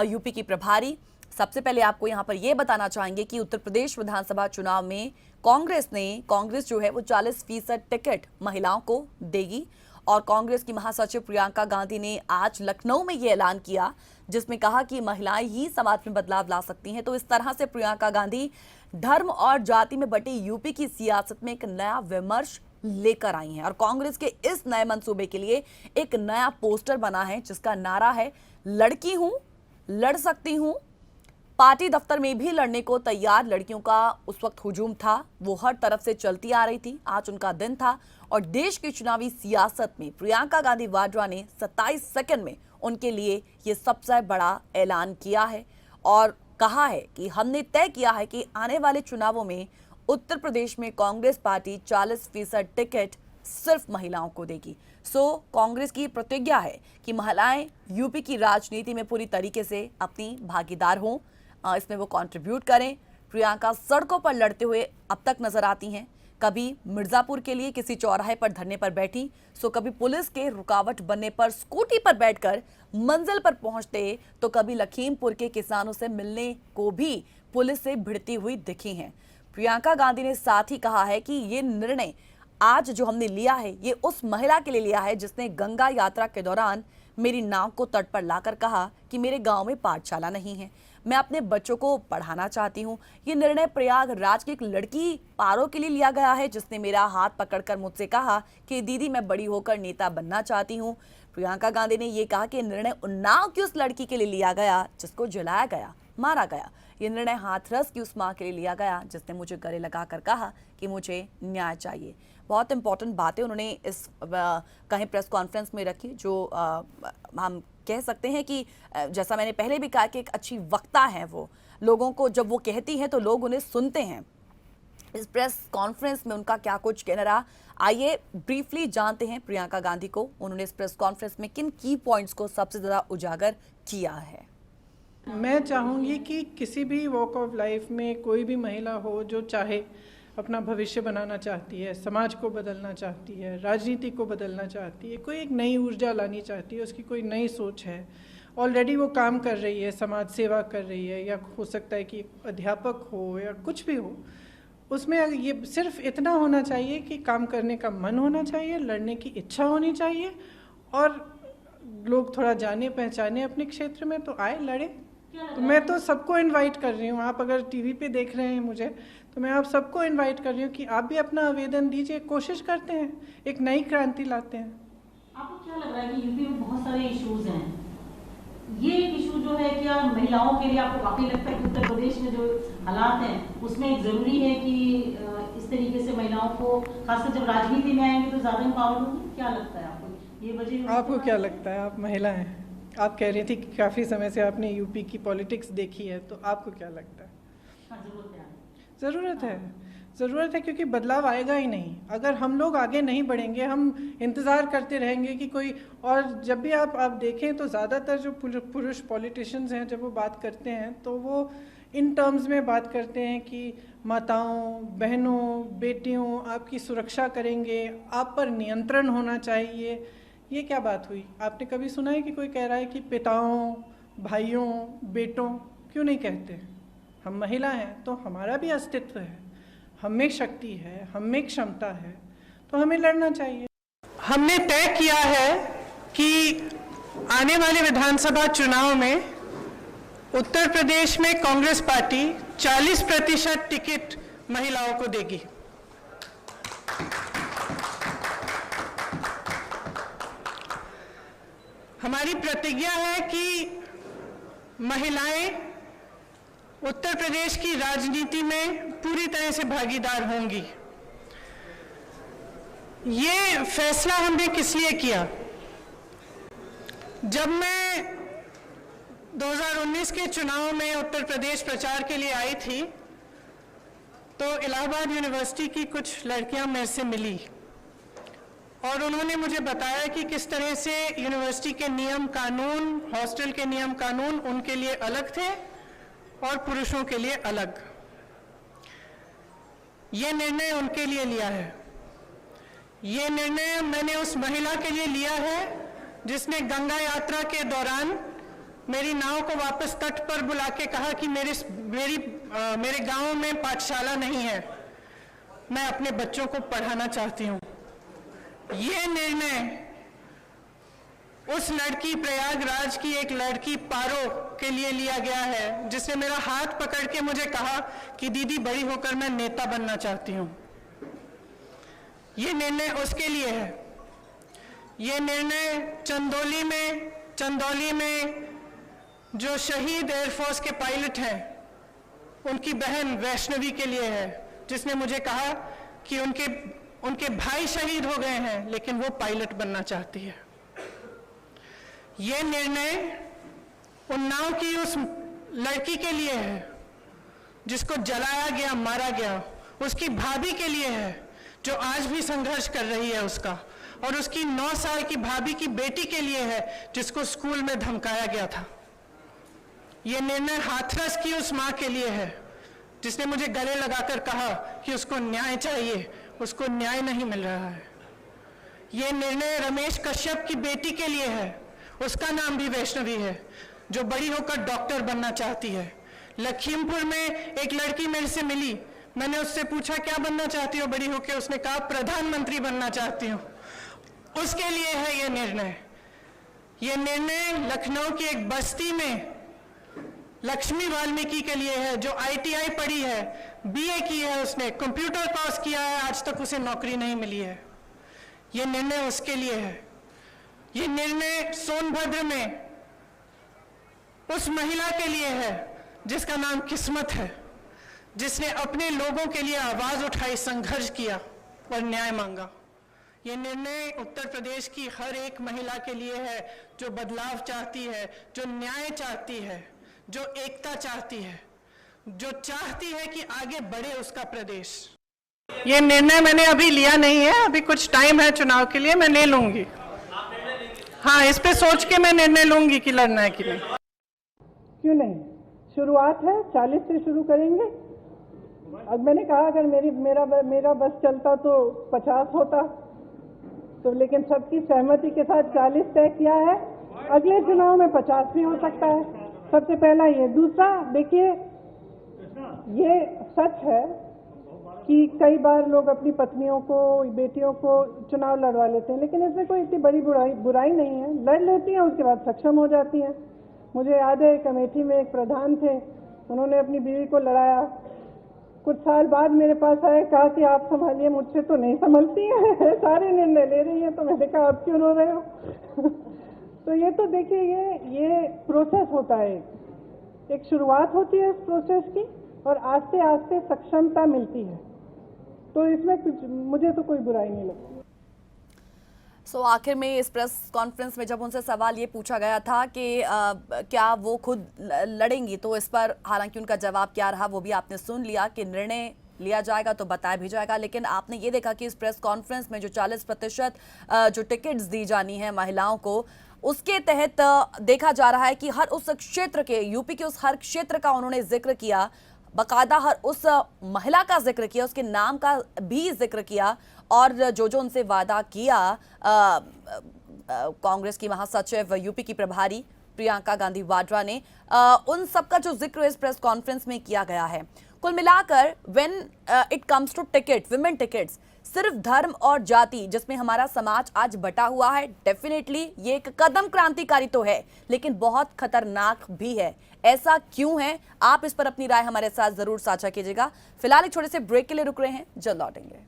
यूपी की प्रभारी, सबसे पहले आपको यहां पर यह बताना चाहेंगे कि उत्तर प्रदेश विधानसभा चुनाव में कांग्रेस जो है वो 40% टिकट महिलाओं को देगी। और कांग्रेस की महासचिव प्रियंका गांधी ने आज लखनऊ में यह ऐलान किया जिसमें कहा कि महिलाएं ही समाज में बदलाव ला सकती हैं। तो इस तरह से प्रियंका गांधी धर्म और जाति में बटी यूपी की सियासत में एक नया विमर्श लेकर आई हैं और कांग्रेस के इस नए मंसूबे के लिए एक नया पोस्टर बना है जिसका नारा है, लड़की हूं, लड़ सकती हूं। पार्टी दफ्तर में भी लड़ने को तैयार लड़कियों का उस वक्त हुजूम था, वो हर तरफ से चलती आ रही थी। आज उनका दिन था और देश की चुनावी सियासत में प्रियंका गांधी वाड्रा ने 27 सेकंड में उनके लिए ये सबसे बड़ा ऐलान किया है और कहा है कि हमने तय किया है कि आने वाले चुनावों में उत्तर प्रदेश में कांग्रेस पार्टी 40% टिकट सिर्फ महिलाओं को देगी। कांग्रेस की प्रतिज्ञा है कि महिलाएं यूपी की राजनीति में पूरी तरीके से अपनी भागीदार हों, इसमें वो कंट्रीब्यूट करें। प्रियंका सड़कों पर लड़ते हुए अब तक नजर आती हैं, कभी मिर्जापुर के लिए किसी चौराहे पर धरने पर बैठी, कभी पुलिस के रुकावट बनने पर स्कूटी पर बैठकर मंजिल पर पहुंचते, तो कभी लखीमपुर के किसानों से मिलने को भी पुलिस से भिड़ती हुई दिखी हैं। प्रियंका गांधी ने साथ ही कहा है कि ये निर्णय आज जो हमने लिया है ये उस महिला के लिए लिया है जिसने गंगा यात्रा के दौरान मेरी नाव को तट पर लाकर कहा कि मेरे गांव में पाठशाला नहीं है, मैं अपने बच्चों को पढ़ाना चाहती हूँ। ये निर्णय प्रयागराज की एक लड़की पारो के लिए लिया गया है जिसने मेरा हाथ पकड़कर मुझसे कहा कि दीदी मैं बड़ी होकर नेता बनना चाहती हूँ। प्रियंका गांधी ने यह कहा कि निर्णय उन्नाव की उस लड़की के लिए लिया गया जिसको जलाया गया, मारा गया। ये निर्णय हाथरस की उस मां के लिए लिया गया जिसने मुझे गले लगाकर कहा कि मुझे न्याय चाहिए। बहुत इंपॉर्टेंट बातें उन्होंने इस कहीं प्रेस कॉन्फ्रेंस में रखी, जो हम कह सकते हैं कि जैसा मैंने पहले भी कहा कि एक अच्छी वक्ता है वो, लोगों को जब वो कहती हैं तो लोग उन्हें सुनते हैं। इस प्रेस कॉन्फ्रेंस में उनका क्या कुछ कहना रहा, आइए ब्रीफली जानते हैं प्रियंका गांधी को। उन्होंने इस प्रेस कॉन्फ्रेंस में किन की पॉइंट्स को सबसे ज्यादा उजागर किया है। मैं चाहूँगी कि किसी भी वॉक ऑफ लाइफ में कोई भी महिला हो जो चाहे अपना भविष्य बनाना चाहती है, समाज को बदलना चाहती है, राजनीति को बदलना चाहती है, कोई एक नई ऊर्जा लानी चाहती है, उसकी कोई नई सोच है, ऑलरेडी वो काम कर रही है, समाज सेवा कर रही है, या हो सकता है कि अध्यापक हो या कुछ भी हो, उसमें ये सिर्फ इतना होना चाहिए कि काम करने का मन होना चाहिए, लड़ने की इच्छा होनी चाहिए और लोग थोड़ा जाने पहचाने अपने क्षेत्र में तो आए लड़े। तो मैं तो सबको इनवाइट कर रही हूँ, आप अगर टीवी पे देख रहे हैं मुझे तो मैं आप सबको इनवाइट कर रही हूँ कि आप भी अपना आवेदन दीजिए, कोशिश करते हैं, एक नई क्रांति लाते हैं। आपको क्या लग रहा है कि यूपी में बहुत सारे इश्यूज हैं, ये एक इशू जो है क्या महिलाओं के लिए आपको वाकई लगता है कि उत्तर प्रदेश में जो हालात हैं उसमें एक जरूरी है कि इस तरीके से महिलाओं को खासकर जब राजनीति में आएंगे तो ज्यादा एम्पावर्ड होंगी? क्या लगता है आपको ये वजह? आपको क्या लगता है, आप महिला हैं, आप कह रही थी कि काफ़ी समय से आपने यूपी की पॉलिटिक्स देखी है, तो आपको क्या लगता है? ज़रूरत है क्योंकि बदलाव आएगा ही नहीं अगर हम लोग आगे नहीं बढ़ेंगे, हम इंतज़ार करते रहेंगे कि कोई और। जब भी आप देखें तो ज़्यादातर जो पुरुष पॉलिटिशियंस हैं जब वो बात करते हैं तो वो इन टर्म्स में बात करते हैं कि माताओं, बहनों, बेटियों आपकी सुरक्षा करेंगे, आप पर नियंत्रण होना चाहिए। ये क्या बात हुई? आपने कभी सुना है कि कोई कह रहा है कि पिताओं, भाइयों, बेटों? क्यों नहीं कहते? हम महिला हैं तो हमारा भी अस्तित्व है, हम में शक्ति है, हम में क्षमता है, तो हमें लड़ना चाहिए। हमने तय किया है कि आने वाले विधानसभा चुनाव में उत्तर प्रदेश में कांग्रेस पार्टी 40% टिकट महिलाओं को देगी। हमारी प्रतिज्ञा है कि महिलाएं उत्तर प्रदेश की राजनीति में पूरी तरह से भागीदार होंगी। ये फैसला हमने किस लिए किया? जब मैं 2019 के चुनाव में उत्तर प्रदेश प्रचार के लिए आई थी तो इलाहाबाद यूनिवर्सिटी की कुछ लड़कियां मेरे से मिली और उन्होंने मुझे बताया कि किस तरह से यूनिवर्सिटी के नियम कानून, हॉस्टल के नियम कानून उनके लिए अलग थे और पुरुषों के लिए अलग। ये निर्णय उनके लिए लिया है। ये निर्णय मैंने उस महिला के लिए लिया है जिसने गंगा यात्रा के दौरान मेरी नाव को वापस तट पर बुला के कहा कि मेरे गांव में पाठशाला नहीं है, मैं अपने बच्चों को पढ़ाना चाहती हूँ। ये निर्णय उस लड़की प्रयागराज की एक लड़की पारो के लिए लिया गया है, जिसने मेरा हाथ पकड़ के मुझे कहा कि दीदी बड़ी होकर मैं नेता बनना चाहती हूँ। ये निर्णय उसके लिए है। ये निर्णय चंदौली में जो शहीद एयरफोर्स के पायलट हैं उनकी बहन वैष्णवी के लिए है, जिसने मुझे कहा कि उनके भाई शहीद हो गए हैं लेकिन वो पायलट बनना चाहती है। ये निर्णय उन्नाव की उस लड़की के लिए है जिसको जलाया गया, मारा गया, उसकी भाभी के लिए है जो आज भी संघर्ष कर रही है उसका, और उसकी 9 साल की भाभी की बेटी के लिए है जिसको स्कूल में धमकाया गया था। ये निर्णय हाथरस की उस माँ के लिए है जिसने मुझे गले लगाकर कहा कि उसको न्याय चाहिए, उसको न्याय नहीं मिल रहा है। ये निर्णय रमेश कश्यप की बेटी के लिए है, उसका नाम भी वैष्णवी है, जो बड़ी होकर डॉक्टर बनना चाहती है। लखीमपुर में एक लड़की मेरे से मिली, मैंने उससे पूछा क्या बनना चाहती हो बड़ी होकर, उसने कहा प्रधानमंत्री बनना चाहती हूँ। उसके लिए है ये निर्णय। ये निर्णय लखनऊ की एक बस्ती में लक्ष्मी वाल्मीकि के लिए है, जो ITI पढ़ी है, BA की है, उसने कंप्यूटर कोर्स किया है, आज तक उसे नौकरी नहीं मिली है। ये निर्णय उसके लिए है। ये निर्णय सोनभद्र में उस महिला के लिए है जिसका नाम किस्मत है, जिसने अपने लोगों के लिए आवाज उठाई, संघर्ष किया और न्याय मांगा। ये निर्णय उत्तर प्रदेश की हर एक महिला के लिए है जो बदलाव चाहती है, जो न्याय चाहती है, जो एकता चाहती है, जो चाहती है कि आगे बढ़े उसका प्रदेश। ये निर्णय मैंने अभी लिया नहीं है, अभी कुछ टाइम है चुनाव के लिए, मैं ले लूंगी। हाँ, इस पे सोच के मैं निर्णय लूंगी कि लड़ना है कि नहीं। क्यों नहीं, शुरुआत है, 40 से शुरू करेंगे। अब मैंने कहा अगर मेरा बस चलता तो 50 होता, तो लेकिन सबकी सहमति के साथ 40 तय किया है। अगले चुनाव में 50 भी हो सकता है। सबसे पहला ये। दूसरा, देखिए ये सच है कि कई बार लोग अपनी पत्नियों को, बेटियों को चुनाव लड़वा लेते हैं, लेकिन इसमें कोई इतनी बड़ी बुराई नहीं है। लड़ लेती हैं, उसके बाद सक्षम हो जाती हैं। मुझे याद है अमेठी में एक प्रधान थे, उन्होंने अपनी बीवी को लड़ाया, कुछ साल बाद मेरे पास आए, कहा कि आप संभालिए, मुझसे तो नहीं संभलती हैं, सारे निर्णय ले रही हैं। तो मैंने कहा आप क्यों रो रहे हो? तो ये तो देखिए ये प्रोसेस होता है, एक शुरुआत होती है इस प्रोसेस की और आस्ते आस्ते सक्षमता मिलती है। तो इसमें मुझे तो कोई बुराई नहीं लगती। सो आखिर में इस प्रेस कॉन्फ्रेंस में जब उनसे सवाल ये पूछा गया था कि क्या वो खुद लड़ेंगी, तो इस पर हालांकि उनका जवाब क्या रहा वो भी आपने सुन लिया कि निर्णय लिया जाएगा तो बताया भी जाएगा। लेकिन आपने ये देखा कि इस प्रेस कॉन्फ्रेंस में जो 40% जो टिकट्स दी जानी है महिलाओं को, उसके तहत देखा जा रहा है कि हर उस क्षेत्र के, यूपी के उस हर क्षेत्र का उन्होंने जिक्र किया, बाकायदा हर उस महिला का जिक्र किया, उसके नाम का भी जिक्र किया, और जो उनसे वादा किया कांग्रेस की महासचिव यूपी की प्रभारी प्रियंका गांधी वाड्रा ने, उन सबका जो जिक्र इस प्रेस कॉन्फ्रेंस में किया गया है। कुल मिलाकर when it comes to ticket, women tickets, सिर्फ धर्म और जाति जिसमें हमारा समाज आज बटा हुआ है, डेफिनेटली ये एक कदम क्रांतिकारी तो है, लेकिन बहुत खतरनाक भी है। ऐसा क्यों है, आप इस पर अपनी राय हमारे साथ जरूर साझा कीजिएगा। फिलहाल एक छोटे से ब्रेक के लिए रुक रहे हैं, जल्द लौटेंगे।